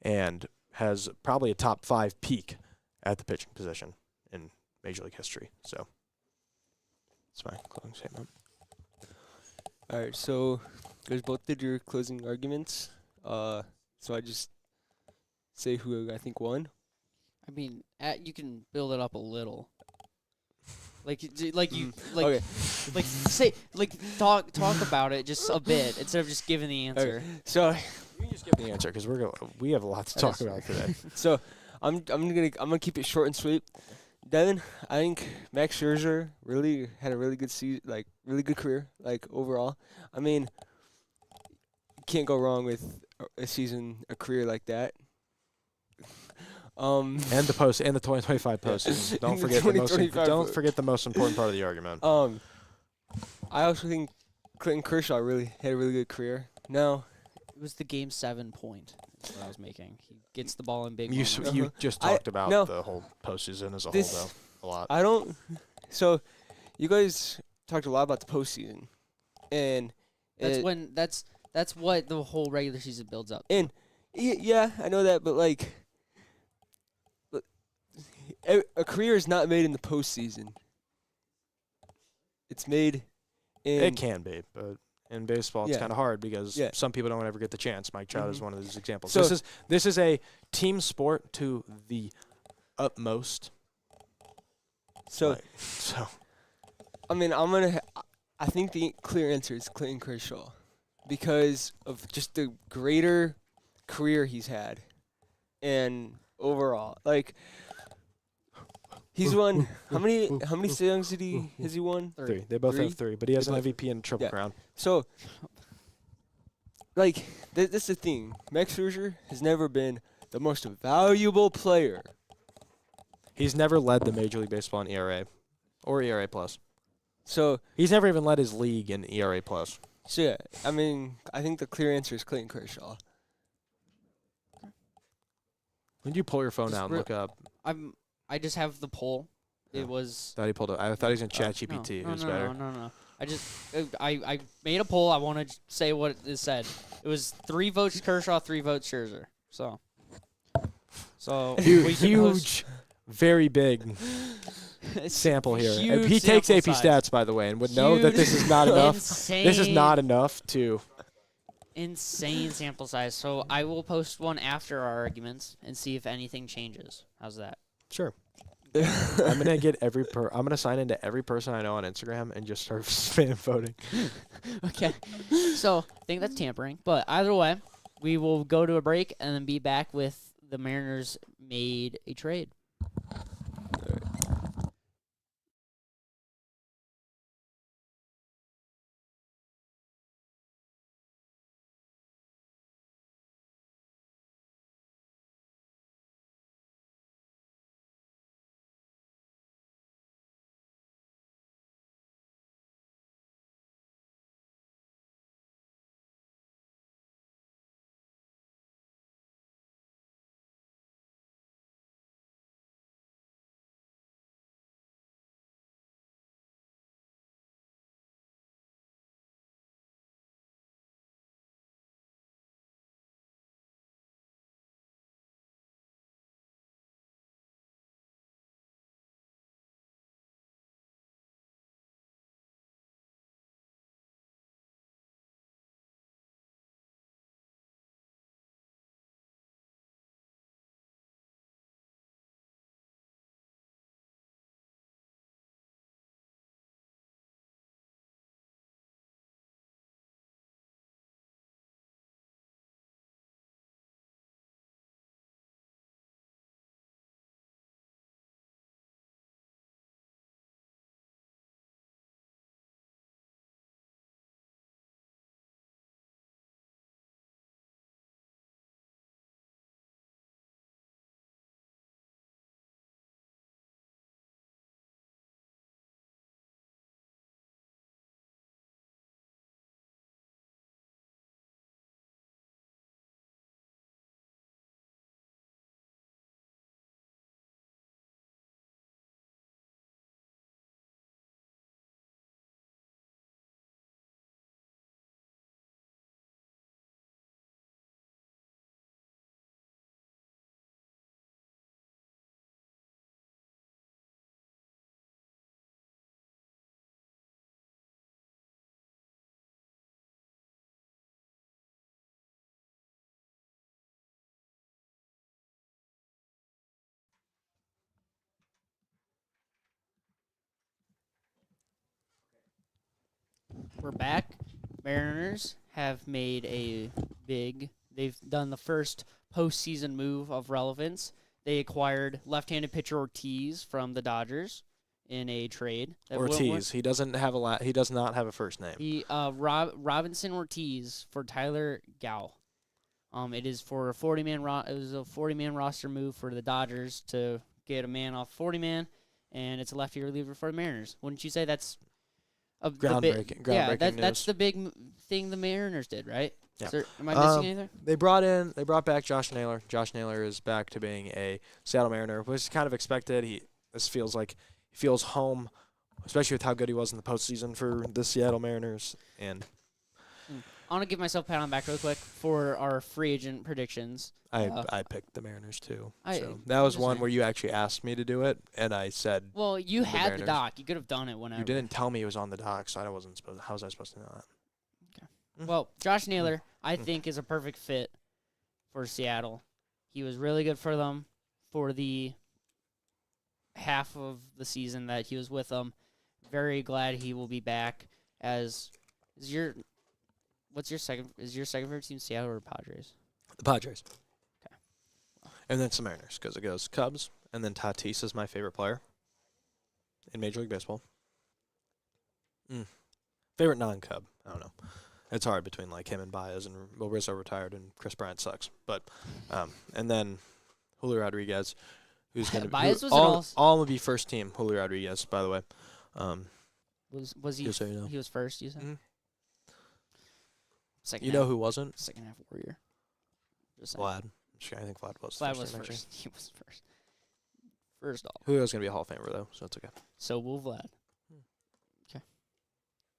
Speaker 1: and has probably a top 5 peak at the pitching position in Major League history. So that's my closing statement.
Speaker 3: All right, so guys both did your closing arguments. So I just say who I think won.
Speaker 2: I mean, you can build it up a little. Like you
Speaker 3: Okay.
Speaker 2: like say like talk about it just a bit instead of just giving the answer.
Speaker 3: So
Speaker 1: You can just give the answer because we have a lot to talk
Speaker 2: is
Speaker 1: about today.
Speaker 3: so I'm gonna keep it short and sweet. Devin, I think Max Scherzer really had a really good season, like really good career, like overall. I mean, you can't go wrong with a career like that.
Speaker 1: And the 2025 postseason. Don't forget the most important part of the argument.
Speaker 3: I also think Clayton Kershaw really had a really good career. No,
Speaker 2: It was the Game 7 point. That's what I was making. He gets the ball in big
Speaker 1: You
Speaker 2: moments.
Speaker 1: you just
Speaker 3: I-
Speaker 1: talked about
Speaker 3: no.
Speaker 1: the whole postseason as a
Speaker 3: This-
Speaker 1: whole, though, a lot.
Speaker 3: I don't. So, you guys talked a lot about the postseason, and
Speaker 2: That's what the whole regular season builds up.
Speaker 3: yeah, I know that, but like, a career is not made in the postseason. It's made in.
Speaker 1: It can be, but in baseball, it's
Speaker 3: Yeah.
Speaker 1: kind of hard because
Speaker 3: Yeah.
Speaker 1: some people don't ever get the chance. Mike Trout is
Speaker 3: Mhm.
Speaker 1: one of those examples.
Speaker 3: So-
Speaker 1: This is a team sport to the utmost.
Speaker 3: So,
Speaker 1: Like, so
Speaker 3: I mean, I think the clear answer is Clayton Kershaw because of just the greater career he's had, and overall, like, he's won how many Cy Youngs has he won?
Speaker 1: 3. They both
Speaker 3: Three?
Speaker 1: have 3, but he has
Speaker 3: They
Speaker 1: an
Speaker 3: both-
Speaker 1: MVP and a triple
Speaker 3: yeah.
Speaker 1: crown.
Speaker 3: So, like, that's the thing. Max Scherzer has never been the most valuable player.
Speaker 1: He's never led the Major League Baseball in ERA or ERA plus.
Speaker 3: So
Speaker 1: He's never even led his league in ERA plus.
Speaker 3: yeah, I mean, I think the clear answer is Clayton Kershaw.
Speaker 1: When you pull your phone
Speaker 2: Just
Speaker 1: out and
Speaker 2: real-
Speaker 1: look up,
Speaker 2: I just have the poll.
Speaker 1: Yeah.
Speaker 2: It was
Speaker 1: thought he pulled it. I thought he was in
Speaker 3: Oh,
Speaker 1: ChatGPT.
Speaker 2: no,
Speaker 1: Who's
Speaker 2: no,
Speaker 1: better?
Speaker 2: No. I made a poll. I want to say what it said. It was 3 votes Kershaw, 3 votes Scherzer. So we can post-
Speaker 1: Huge, very big
Speaker 2: It's
Speaker 1: sample here.
Speaker 2: huge
Speaker 1: He takes
Speaker 2: sample
Speaker 1: AP
Speaker 2: size.
Speaker 1: stats, by the way, and would know that this is not enough. This is not enough to.
Speaker 2: Insane sample size. So I will post one after our arguments and see if anything changes. How's that?
Speaker 1: Sure. I'm gonna get I'm gonna sign into every person I know on Instagram and just start spam voting.
Speaker 2: Okay. So I think that's tampering. But either way, we will go to a break and then be back with the Mariners made a trade. we're back. Mariners have made they've done the first postseason move of relevance. They acquired left-handed pitcher Ortiz from the Dodgers in a trade.
Speaker 1: Ortiz. He doesn't have he does not have a first name.
Speaker 2: Robinson Ortiz for Tyler Gow. It is for a 40-man it was a 40-man roster move for the Dodgers to get a man off 40-man, and it's a lefty reliever for the Mariners. Wouldn't you say that's
Speaker 1: groundbreaking news.
Speaker 2: That's the big thing the Mariners did, right?
Speaker 1: Yeah.
Speaker 2: Am I missing anything?
Speaker 1: They brought back Josh Naylor. Josh Naylor is back to being a Seattle Mariner, which is kind of expected. This feels like he feels home, especially with how good he was in the postseason for the Seattle Mariners. And
Speaker 2: I want to give myself a pat on the back real quick for our free agent predictions.
Speaker 1: I picked the Mariners too.
Speaker 2: So
Speaker 1: that was one where you actually asked me to do it, and I said,
Speaker 2: "Well, you had
Speaker 1: Mariners.
Speaker 2: the doc. You could have done it whenever."
Speaker 1: You didn't tell me it was on the doc, so I wasn't supposed. How was I supposed to know that?
Speaker 2: Okay. Well, Josh Naylor, I think, is a perfect fit for Seattle. He was really good for them for the half of the season that he was with them. Very glad he will be back. What's your second favorite team, Seattle or Padres?
Speaker 1: The Padres.
Speaker 2: Okay.
Speaker 1: And then some Mariners, because it goes Cubs, and then Tatis is my favorite player in Major League Baseball. Favorite non-Cub, I don't know. It's hard between like him and Baez, and Rizzo retired, and Chris Bryant sucks. But and then Julio Rodriguez, who's going to
Speaker 2: Baez was
Speaker 1: all will be first team. Julio Rodriguez, by the way.
Speaker 2: Was he?
Speaker 1: Just so you know.
Speaker 2: He was first. You said.
Speaker 1: Mm-hmm.
Speaker 2: Second.
Speaker 1: You know who wasn't?
Speaker 2: Second half Warrior.
Speaker 1: Vlad. I think Vlad was.
Speaker 2: Vlad was first. He was first. First off.
Speaker 1: Julio's going to be a Hall of Famer though, so it's okay.
Speaker 2: So will Vlad. Okay.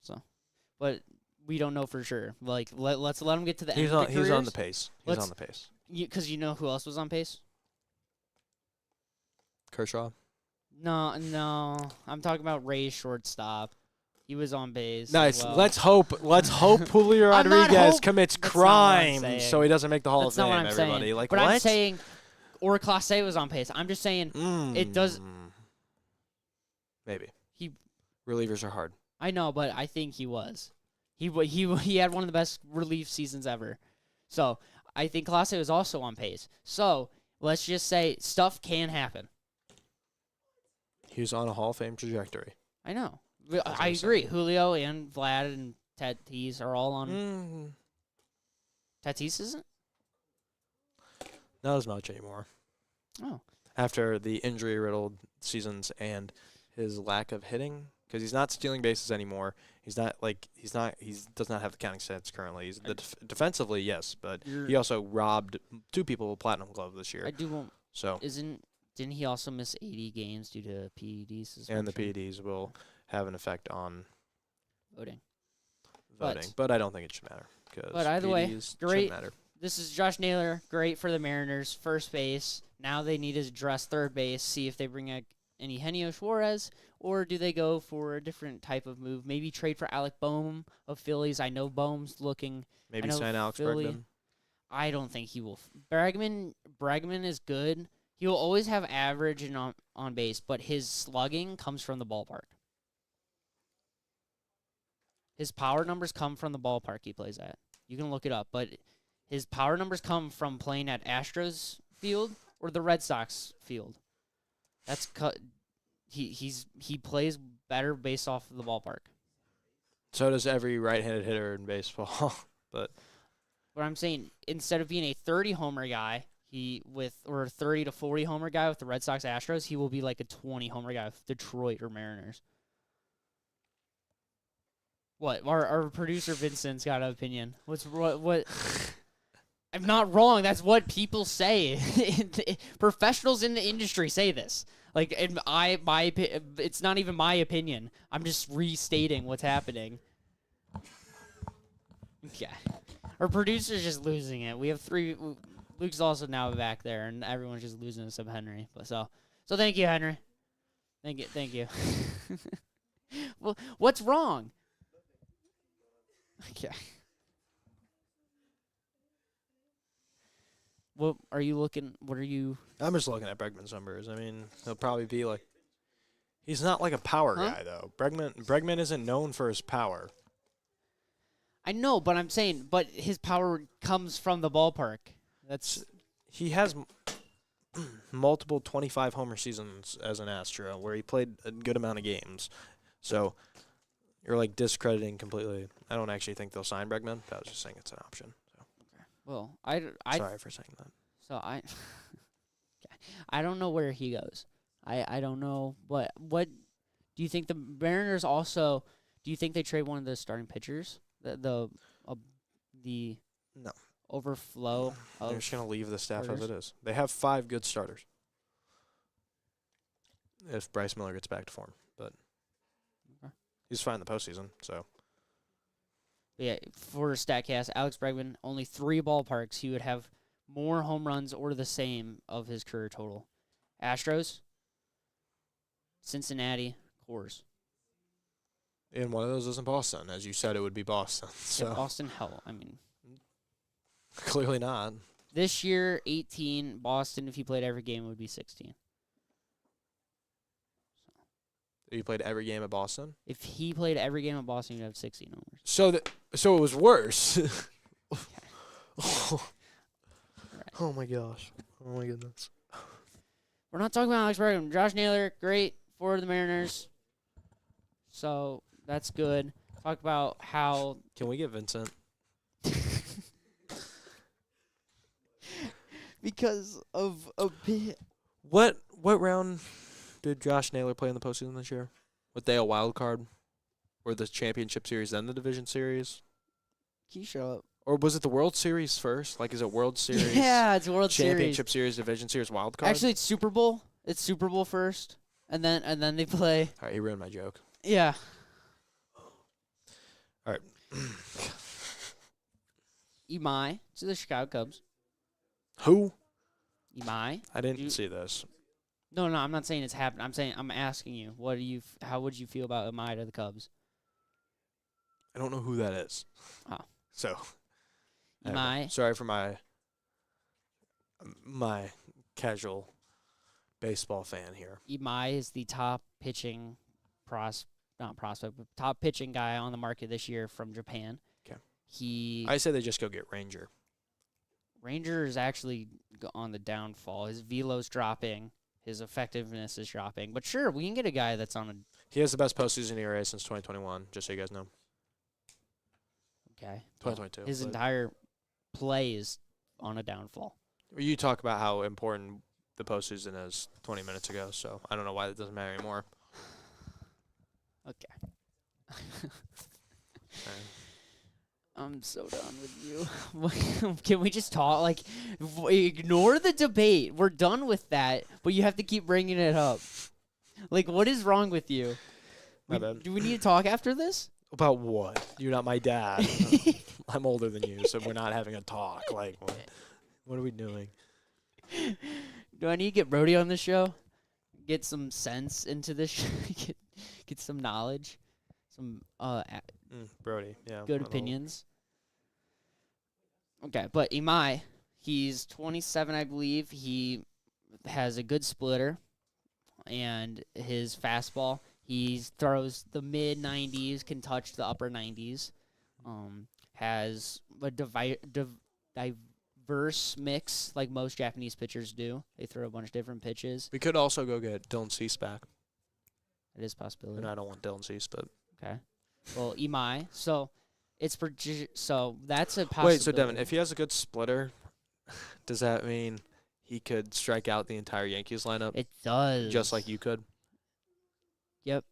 Speaker 2: So, but we don't know for sure. Like, let's let him get to the end of the careers.
Speaker 1: He's on the pace. He's on the pace.
Speaker 2: Because you know who else was on pace?
Speaker 1: Kershaw.
Speaker 2: No. I'm talking about Ray's shortstop. He was on base.
Speaker 1: Nice.
Speaker 2: Well.
Speaker 1: Let's hope Julio Rodriguez commits crime so he doesn't make the Hall of Fame.
Speaker 2: That's not what I'm
Speaker 1: everybody.
Speaker 2: saying.
Speaker 1: Like,
Speaker 2: but
Speaker 1: what?
Speaker 2: I'm saying, or Clase was on pace. I'm just saying it does.
Speaker 1: Maybe. Relievers are hard.
Speaker 2: I know, but I think he was. He had one of the best relief seasons ever. So I think Clase was also on pace. So let's just say stuff can happen.
Speaker 1: He's on a Hall of Fame trajectory.
Speaker 2: I know. I agree. Julio and Vlad and Tatis are all on. Tatis isn't?
Speaker 1: Not as much anymore.
Speaker 2: Oh.
Speaker 1: After the injury-riddled seasons and his lack of hitting, because he's not stealing bases anymore. He does not have the counting stats currently. He's defensively, yes, but he also robbed 2 people with Platinum Glove this year.
Speaker 2: I do want.
Speaker 1: So
Speaker 2: didn't he also miss 80 games due to PEDs suspension?
Speaker 1: And the PEDs will have an effect on
Speaker 2: voting.
Speaker 1: But I don't think it should matter.
Speaker 2: But either way, great.
Speaker 1: Matter.
Speaker 2: This is Josh Naylor. Great for the Mariners. First base. Now they need to address third base, see if they bring any Henio Suarez, or do they go for a different type of move? Maybe trade for Alec Boehm of Phillies. I know Boehm's looking.
Speaker 1: Maybe sign Alex Bregman.
Speaker 2: I don't think he will. Bregman is good. He will always have average and on base, but his slugging comes from the ballpark. His power numbers come from the ballpark he plays at. You can look it up, but his power numbers come from playing at Astros field or the Red Sox field. That's he plays better based off of the ballpark.
Speaker 1: So does every right-handed hitter in baseball. But
Speaker 2: I'm saying, instead of being a 30 homer guy, or a 30 to 40 homer guy with the Red Sox Astros, he will be like a 20 homer guy with Detroit or Mariners. What? Our producer Vincent's got an opinion. What? I'm not wrong. That's what people say. Professionals in the industry say this. Like, and it's not even my opinion. I'm just restating what's happening. Yeah. Our producer's just losing it. We have 3. Luke's also now back there, and everyone's just losing except Henry. So thank you, Henry. Thank you. Well, what's wrong? Okay. What are you looking? What are you?
Speaker 1: I'm just looking at Bregman's numbers. I mean, he'll probably be like. He's not like a power guy though. Bregman isn't known for his power.
Speaker 2: I know, but I'm saying, but his power comes from the ballpark. That's
Speaker 1: He has multiple 25 homer seasons as an Astro where he played a good amount of games. So you're like discrediting completely. I don't actually think they'll sign Bregman. But I was just saying it's an option. So.
Speaker 2: well,
Speaker 1: Sorry for saying that.
Speaker 2: So I don't know where he goes. I don't know what do you think the Mariners also? Do you think they trade one of the starting pitchers? The
Speaker 1: No.
Speaker 2: overflow
Speaker 1: They're
Speaker 2: of
Speaker 1: just going to leave the staff as
Speaker 2: starters?
Speaker 1: it is. They have 5 good starters. If Bryce Miller gets back to form. But he's fine in the postseason, so.
Speaker 2: Yeah, for StatCast, Alex Bregman, only 3 ballparks, he would have more home runs or the same of his career total. Astros, Cincinnati, Coors.
Speaker 1: And one of those isn't Boston. As you said, it would be Boston.
Speaker 2: Yeah,
Speaker 1: So
Speaker 2: Boston, hell, I mean.
Speaker 1: clearly not.
Speaker 2: This year, 18. Boston, if he played every game, would be 16.
Speaker 1: You played every game at Boston?
Speaker 2: If he played every game at Boston, he'd have 16 homers.
Speaker 1: So it was worse.
Speaker 2: Right.
Speaker 1: Oh my gosh. Oh my goodness.
Speaker 2: We're not talking about Alex Bregman. Josh Naylor, great for the Mariners. So that's good. Talk about how
Speaker 1: Can we get Vincent?
Speaker 2: because of a bit.
Speaker 1: What round did Josh Naylor play in the postseason this year? Was they a wild card? Or the championship series, then the division series?
Speaker 2: Can you show up?
Speaker 1: Or was it the World Series first? Like, is it World Series?
Speaker 2: Yeah, it's World
Speaker 1: Championship Series, Division Series, wild card?
Speaker 2: Actually, it's Super Bowl. It's Super Bowl first, and then they play.
Speaker 1: All right, he ruined my joke.
Speaker 2: Yeah.
Speaker 1: All right.
Speaker 2: Imai to the Chicago Cubs.
Speaker 1: Who?
Speaker 2: Imai.
Speaker 1: I didn't see this.
Speaker 2: No, I'm not saying it's happened. I'm asking you. How would you feel about Imai to the Cubs?
Speaker 1: I don't know who that is.
Speaker 2: Oh.
Speaker 1: So. I don't know.
Speaker 2: Imai.
Speaker 1: Sorry for my casual baseball fan here.
Speaker 2: Imai is the top pitching top pitching guy on the market this year from Japan.
Speaker 1: Okay. I say they just go get Ranger.
Speaker 2: Ranger is actually on the downfall. His velo's dropping. His effectiveness is dropping. But sure, we can get a guy that's on a...
Speaker 1: He has the best postseason ERA since 2021, just so you guys know.
Speaker 2: Okay.
Speaker 1: 2022.
Speaker 2: His entire play is on a downfall.
Speaker 1: You talk about how important the postseason is 20 minutes ago, so I don't know why that doesn't matter anymore.
Speaker 2: Okay.
Speaker 1: Okay.
Speaker 2: I'm so done with you. Can we just talk? Like, ignore the debate. We're done with that, but you have to keep bringing it up. Like, what is wrong with you?
Speaker 1: My bad.
Speaker 2: Do we need to talk after this?
Speaker 1: About what? You're not my dad. I'm older than you, so we're not having a talk. Like, what are we doing?
Speaker 2: Do I need to get Brody on the show? Get some sense into this. Get some knowledge, some
Speaker 1: Brody, yeah.
Speaker 2: good opinions. Okay, but Imai, he's 27, I believe. He has a good splitter, and his fastball, he throws the mid 90s, can touch the upper 90s. Has a diverse mix like most Japanese pitchers do. They throw a bunch of different pitches.
Speaker 1: We could also go get Dylan Cease back.
Speaker 2: It is a possibility.
Speaker 1: And I don't want Dylan Cease, but...
Speaker 2: Okay. Well, Imai. So it's so that's a possibility.
Speaker 1: Wait, so Devin, if he has a good splitter, does that mean he could strike out the entire Yankees lineup?
Speaker 2: It does.
Speaker 1: Just like you could?
Speaker 2: Yep.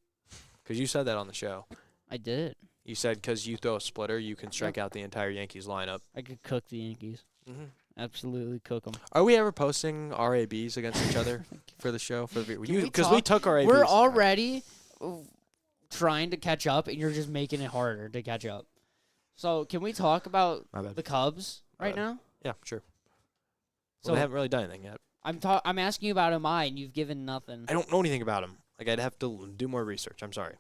Speaker 1: Because you said that on the show.
Speaker 2: I did.
Speaker 1: You said because you throw a splitter, you can strike out the entire Yankees lineup.
Speaker 2: I could cook the Yankees.
Speaker 1: Mm-hmm.
Speaker 2: Absolutely cook them.
Speaker 1: Are we ever posting RABs against each other for the show? Because
Speaker 2: talk?
Speaker 1: we took RABs.
Speaker 2: We're already trying to catch up, and you're just making it harder to catch up. So can we talk about the Cubs right now?
Speaker 1: Yeah, sure.
Speaker 2: So
Speaker 1: Well, they haven't really done anything yet.
Speaker 2: I'm asking you about Imai, and you've given nothing.
Speaker 1: I don't know anything about him. Like, I'd have to do more research. I'm sorry.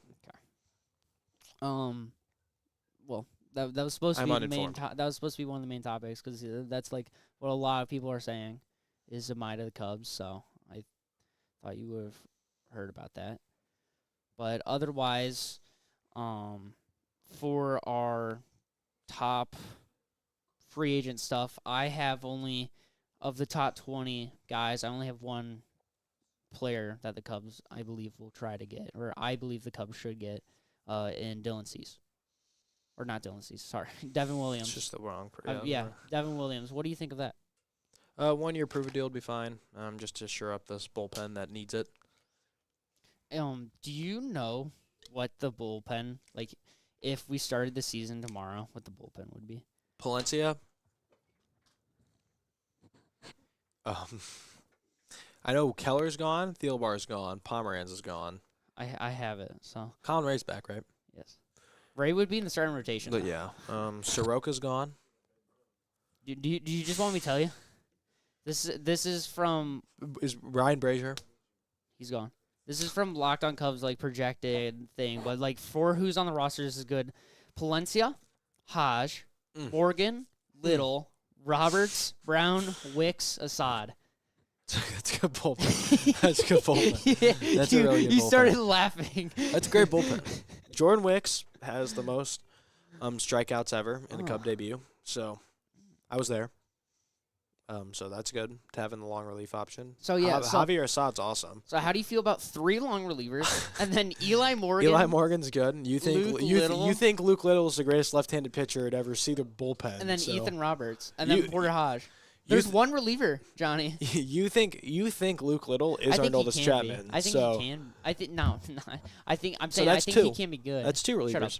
Speaker 2: Well, that was supposed to
Speaker 1: I'm
Speaker 2: be the main.
Speaker 1: uninformed.
Speaker 2: That was supposed to be one of the main topics because that's like what a lot of people are saying is Imai to the Cubs. So I thought you would have heard about that. But otherwise, for our top free agent stuff, I have only, of the top 20 guys, I only have one player that the Cubs, I believe, will try to get, or I believe the Cubs should get, in Dylan Cease. Or not Dylan Cease, sorry. Devin Williams.
Speaker 1: It's just the wrong.
Speaker 2: Devin Williams. What do you think of that?
Speaker 1: 1 year prove a deal would be fine. Just to shore up this bullpen that needs it.
Speaker 2: Do you know what the bullpen, like, if we started the season tomorrow, what the bullpen would be?
Speaker 1: Palencia. I know Keller's gone, Thielbar's gone, Pomeranz is gone.
Speaker 2: I have it, so.
Speaker 1: Colin Ray's back, right?
Speaker 2: Yes. Ray would be in the starting rotation.
Speaker 1: But yeah. Soroka's gone.
Speaker 2: Do you just want me to tell you? This is from...
Speaker 1: Is Ryan Brazier?
Speaker 2: He's gone. This is from Locked On Cubs, like, projected thing. But, like, for who's on the roster, this is good. Palencia, Hodge, Morgan, Little, Roberts, Brown, Wicks, Assad.
Speaker 1: That's a good bullpen. That's a good bullpen.
Speaker 2: Yeah,
Speaker 1: That's a really good bullpen.
Speaker 2: You started laughing.
Speaker 1: That's a great bullpen. Jordan Wicks has the most strikeouts ever in a Cub debut. So I was there. So that's good to have in the long relief option.
Speaker 2: So yeah,
Speaker 1: Javier Assad's awesome.
Speaker 2: So how do you feel about 3 long relievers and then Eli Morgan?
Speaker 1: Eli Morgan's good. You think you think Luke Little is the greatest left-handed pitcher to ever see the bullpen?
Speaker 2: And then Ethan Roberts and then Porter Hodge. There's one reliever, Johnny.
Speaker 1: You think Luke Little is Arnoldus Chapman?
Speaker 2: I think he can. I think no. I think he can be good.
Speaker 1: That's 2 relievers.
Speaker 2: Shut up.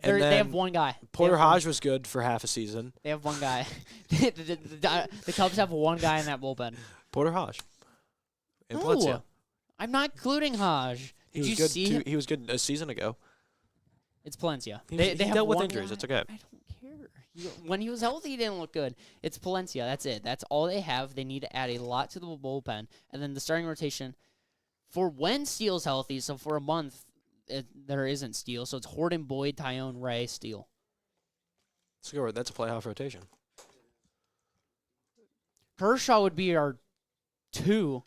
Speaker 2: They have one guy.
Speaker 1: Porter Hodge was good for half a season.
Speaker 2: They have one guy. the Cubs have one guy in that bullpen.
Speaker 1: Porter Hodge. And Palencia.
Speaker 2: I'm not including Hodge. Did you see him?
Speaker 1: He was good a season ago.
Speaker 2: It's Palencia.
Speaker 1: They
Speaker 2: have
Speaker 1: dealt with
Speaker 2: one
Speaker 1: injuries.
Speaker 2: guy.
Speaker 1: It's okay.
Speaker 2: I don't care. When he was healthy, he didn't look good. It's Palencia. That's it. That's all they have. They need to add a lot to the bullpen. And then the starting rotation for when Steele's healthy, so for a month, there isn't Steele. So it's Horton, Boyd, Tyone, Ray, Steele.
Speaker 1: That's a playoff rotation.
Speaker 2: Kershaw would be our 2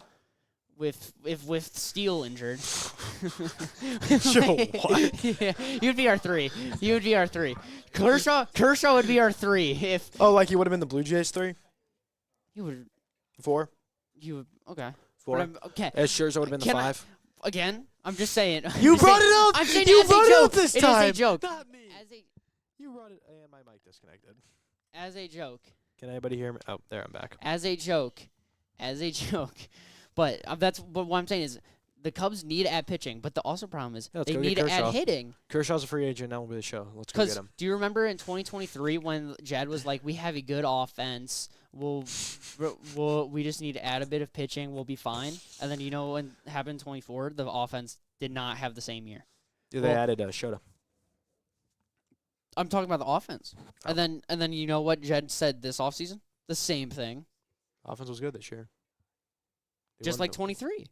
Speaker 2: with Steele injured.
Speaker 1: Sure, what?
Speaker 2: Yeah, you'd be our 3. You would be our 3. Kershaw would be our 3 if.
Speaker 1: Oh, like he would have been the Blue Jays 3?
Speaker 2: You would.
Speaker 1: 4?
Speaker 2: You would. Okay.
Speaker 1: 4.
Speaker 2: Okay.
Speaker 1: As Scherzer would have been the 5.
Speaker 2: Again, I'm just saying.
Speaker 1: You brought it up.
Speaker 2: I'm saying
Speaker 1: you
Speaker 2: as
Speaker 1: brought
Speaker 2: a joke.
Speaker 1: it up this time.
Speaker 2: It is a joke.
Speaker 1: Not me.
Speaker 2: As a.
Speaker 1: You brought it. And my mic disconnected.
Speaker 2: As a joke.
Speaker 1: Can anybody hear me? Oh, there, I'm back.
Speaker 2: As a joke. But but what I'm saying is the Cubs need to add pitching, but the also problem is they need to add hitting.
Speaker 1: Kershaw's a free agent. That will be the show. Let's go get him.
Speaker 2: Do you remember in 2023 when Jed was like, "We have a good offense. We just need to add a bit of pitching. We'll be fine." And then you know when happened in 24, the offense did not have the same year.
Speaker 1: They added Shota.
Speaker 2: I'm talking about the offense. Oh. And then you know what Jed said this offseason? The same thing.
Speaker 1: Offense was good this year.
Speaker 2: Just like 23.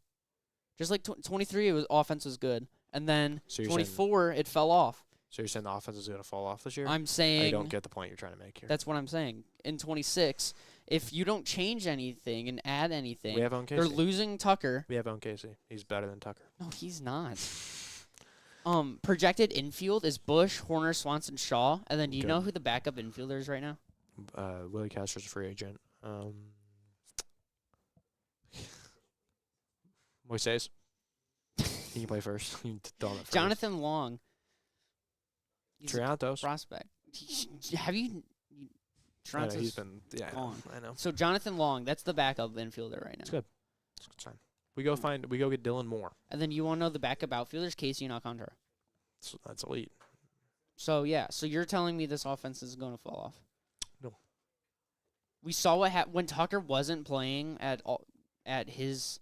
Speaker 2: Just like 23, offense was good. And then 24, it fell off.
Speaker 1: So you're saying the offense is going to fall off this year?
Speaker 2: I'm saying...
Speaker 1: I don't get the point you're trying to make here.
Speaker 2: That's what I'm saying. In 26, if you don't change anything and add anything...
Speaker 1: We have Owen Casey.
Speaker 2: They're losing Tucker.
Speaker 1: We have Owen Casey. He's better than Tucker.
Speaker 2: No, he's not. Projected infield is Bush, Horner, Swanson, Shaw. And then do you know who the backup infielder is right now?
Speaker 1: Willie Castro's a free agent. Moises. He can play first.
Speaker 2: Jonathan Long.
Speaker 1: Triantos.
Speaker 2: Prospect. Have you... Triantos
Speaker 1: he's been... Yeah,
Speaker 2: gone.
Speaker 1: I know.
Speaker 2: So Jonathan Long, that's the backup infielder right now.
Speaker 1: It's good. It's a good sign. We go get Dylan Moore.
Speaker 2: And then you want to know the backup outfielders, Casey and Alcantara.
Speaker 1: That's elite.
Speaker 2: So, yeah. So you're telling me this offense is going to fall off?
Speaker 1: No.
Speaker 2: We saw what happened when Tucker wasn't playing at his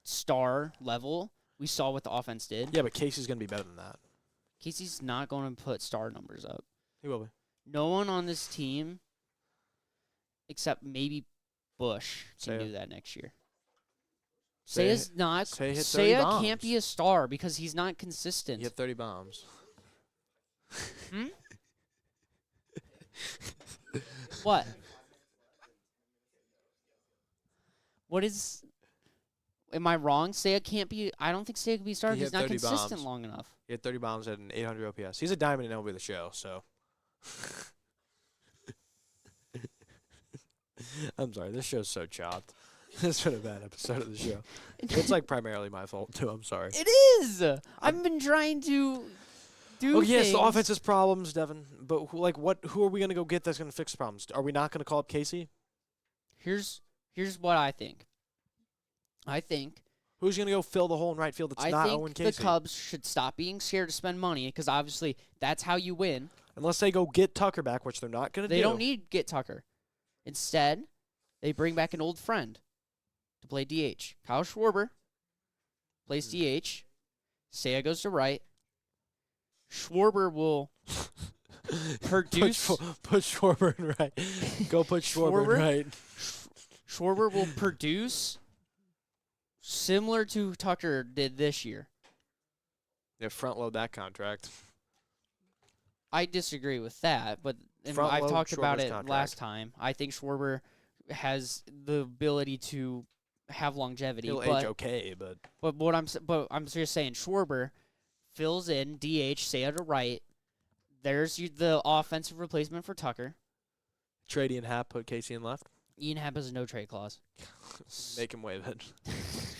Speaker 2: star level. We saw what the offense did.
Speaker 1: Yeah, but Casey's going to be better than that.
Speaker 2: Casey's not going to put star numbers up.
Speaker 1: He will be.
Speaker 2: No one on this team, except maybe Bush, can do that next year. Seiya's not. Seiya can't be a star because he's not consistent.
Speaker 1: He had 30 bombs.
Speaker 2: What? What is... Am I wrong? Seiya can't be... I don't think Seiya can be a star because he's not consistent long enough.
Speaker 1: He had 30 bombs at an 800 OPS. He's a diamond in MLB The Show, so I'm sorry. This show's so chopped. It's been a bad episode of the show. It's like primarily my fault too. I'm sorry.
Speaker 2: It is. I've been trying to do.
Speaker 1: Oh yes, the
Speaker 2: things.
Speaker 1: offense has problems, Devin. But who are we gonna go get that's gonna fix the problems? Are we not gonna call up Casey?
Speaker 2: Here's what I think. I think
Speaker 1: Who's gonna go fill the hole in right field that's
Speaker 2: I
Speaker 1: not
Speaker 2: think
Speaker 1: Owen Casey?
Speaker 2: the Cubs should stop being scared to spend money because obviously that's how you win.
Speaker 1: Unless they go get Tucker back, which they're not gonna do.
Speaker 2: They don't need get Tucker. Instead, they bring back an old friend to play DH. Kyle Schwarber plays DH. Seiya goes to right. Schwarber will produce.
Speaker 1: Put Schwarber in right. Go put Schwarber in right.
Speaker 2: Schwarber will produce similar to Tucker did this year.
Speaker 1: Yeah, front load that contract.
Speaker 2: I disagree with that, but
Speaker 1: Front
Speaker 2: I've
Speaker 1: load
Speaker 2: talked about
Speaker 1: Schwarber's
Speaker 2: it
Speaker 1: contract.
Speaker 2: last time. I think Schwarber has the ability to have longevity.
Speaker 1: He'll
Speaker 2: but,
Speaker 1: age okay, but
Speaker 2: but I'm just saying Schwarber fills in DH, Seiya to right. There's the offensive replacement for Tucker.
Speaker 1: Trady and Happ put Casey in left.
Speaker 2: Ian Happ has a no trade clause.
Speaker 1: Make him waive it.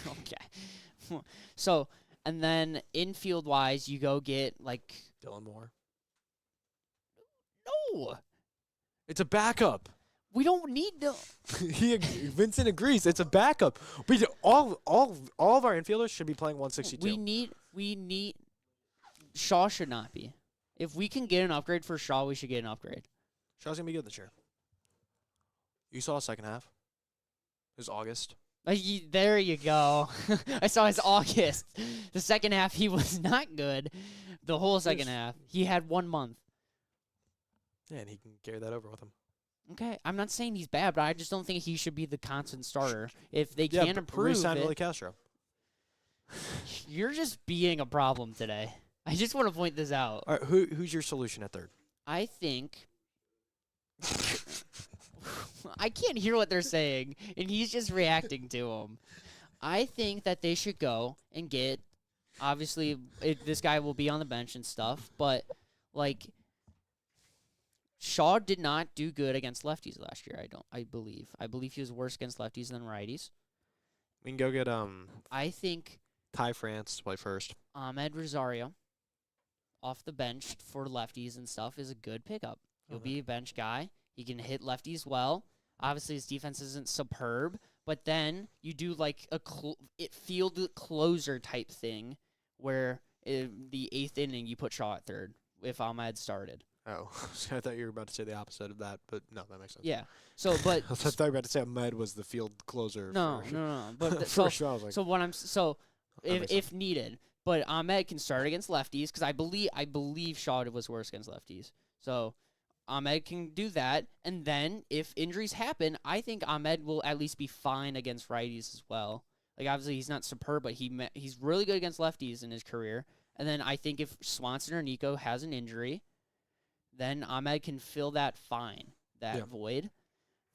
Speaker 2: Okay. So, and then infield wise, you go get like
Speaker 1: Dylan Moore.
Speaker 2: no.
Speaker 1: It's a backup.
Speaker 2: We don't need to.
Speaker 1: Vincent agrees. It's a backup. All of our infielders should be playing 162.
Speaker 2: We need. Shaw should not be. If we can get an upgrade for Shaw, we should get an upgrade.
Speaker 1: Shaw's gonna be good this year. You saw a second half. It was August.
Speaker 2: There you go. I saw his August. The second half, he was not good. The whole second half. He had 1 month.
Speaker 1: Yeah, and he can carry that over with him.
Speaker 2: Okay, I'm not saying he's bad, but I just don't think he should be the constant starter. If they can't improve
Speaker 1: re-sign Willie
Speaker 2: it,
Speaker 1: Castro.
Speaker 2: you're just being a problem today. I just want to point this out.
Speaker 1: All right, who's your solution at third?
Speaker 2: I think I can't hear what they're saying, and he's just reacting to them. I think that they should go and get. Obviously, this guy will be on the bench and stuff, but like Shaw did not do good against lefties last year. I believe he was worse against lefties than righties.
Speaker 1: We can go get
Speaker 2: I think
Speaker 1: Ty France to play first.
Speaker 2: Ahmed Rosario off the bench for lefties and stuff is a good pickup. He'll be a bench guy. He can hit lefties well. Obviously, his defense isn't superb, but then you do like a field closer type thing where in the 8th inning you put Shaw at third if Ahmed started.
Speaker 1: Oh, I thought you were about to say the opposite of that, but no, that makes sense.
Speaker 2: Yeah. So, but
Speaker 1: I thought you were about to say Ahmed was the field closer.
Speaker 2: no. But
Speaker 1: for sure, I was like,
Speaker 2: so what I'm so
Speaker 1: that makes
Speaker 2: if needed, but Ahmed can start against lefties because I believe Shaw was worse against lefties. So Ahmed can do that, and then if injuries happen, I think Ahmed will at least be fine against righties as well. Like obviously he's not superb, but he's really good against lefties in his career. And then I think if Swanson or Nico has an injury, then Ahmed can fill that void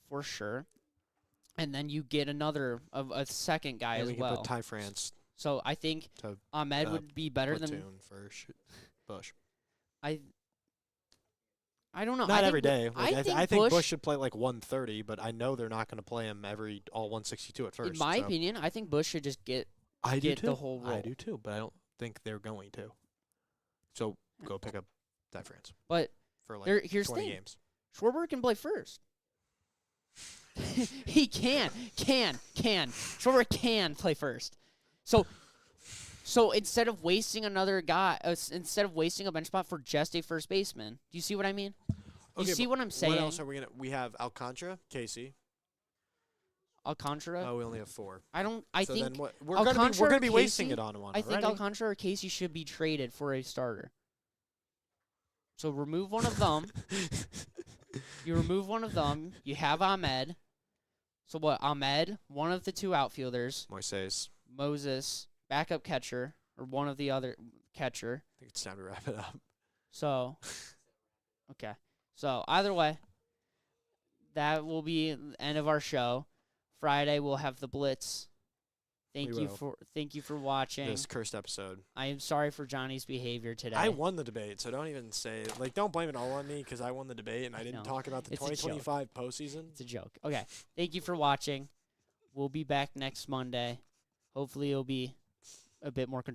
Speaker 2: for sure. And then you get a second guy as
Speaker 1: we
Speaker 2: well.
Speaker 1: can put Ty France.
Speaker 2: So I think
Speaker 1: To
Speaker 2: Ahmed would be better than
Speaker 1: platoon for Bush.
Speaker 2: I don't know.
Speaker 1: Not
Speaker 2: I
Speaker 1: every
Speaker 2: think,
Speaker 1: day. I think Bush should play like 130, but I know they're not going to play him all 162 at first.
Speaker 2: In my opinion, I think Bush should just get the whole role.
Speaker 1: I do too, but I don't think they're going to. So go pick up Ty France.
Speaker 2: But
Speaker 1: for like
Speaker 2: here's
Speaker 1: 20
Speaker 2: the thing.
Speaker 1: games.
Speaker 2: Schwarber can play first. He can. Schwarber can play first. So instead of wasting another guy, instead of wasting a bench spot for just a first baseman, do you see what I mean? You see what I'm saying?
Speaker 1: What else are we gonna? We have Alcantara, Casey.
Speaker 2: Alcantara.
Speaker 1: Oh, we only have 4.
Speaker 2: I
Speaker 1: So
Speaker 2: think
Speaker 1: then what, we're
Speaker 2: Alcantara
Speaker 1: gonna be
Speaker 2: or
Speaker 1: wasting
Speaker 2: Casey,
Speaker 1: it on one.
Speaker 2: I think Alcantara or Casey should be traded for a starter. So remove one of them. You remove one of them. You have Ahmed. So what? Ahmed, one of the 2 outfielders.
Speaker 1: Moises.
Speaker 2: Moses, backup catcher, or one of the other catcher.
Speaker 1: I think it's time to wrap it up.
Speaker 2: So, okay. So either way, that will be the end of our show. Friday we'll have the Blitz Thank
Speaker 1: We
Speaker 2: you
Speaker 1: will.
Speaker 2: for watching.
Speaker 1: This cursed episode.
Speaker 2: I am sorry for Johnny's behavior today.
Speaker 1: I won the debate, so don't even say don't blame it all on me because I won the debate and I didn't
Speaker 2: No,
Speaker 1: talk about the
Speaker 2: it's a joke.
Speaker 1: 2025 postseason.
Speaker 2: It's a joke. Okay. Thank you for watching. We'll be back next Monday. Hopefully it'll be a bit more controversial.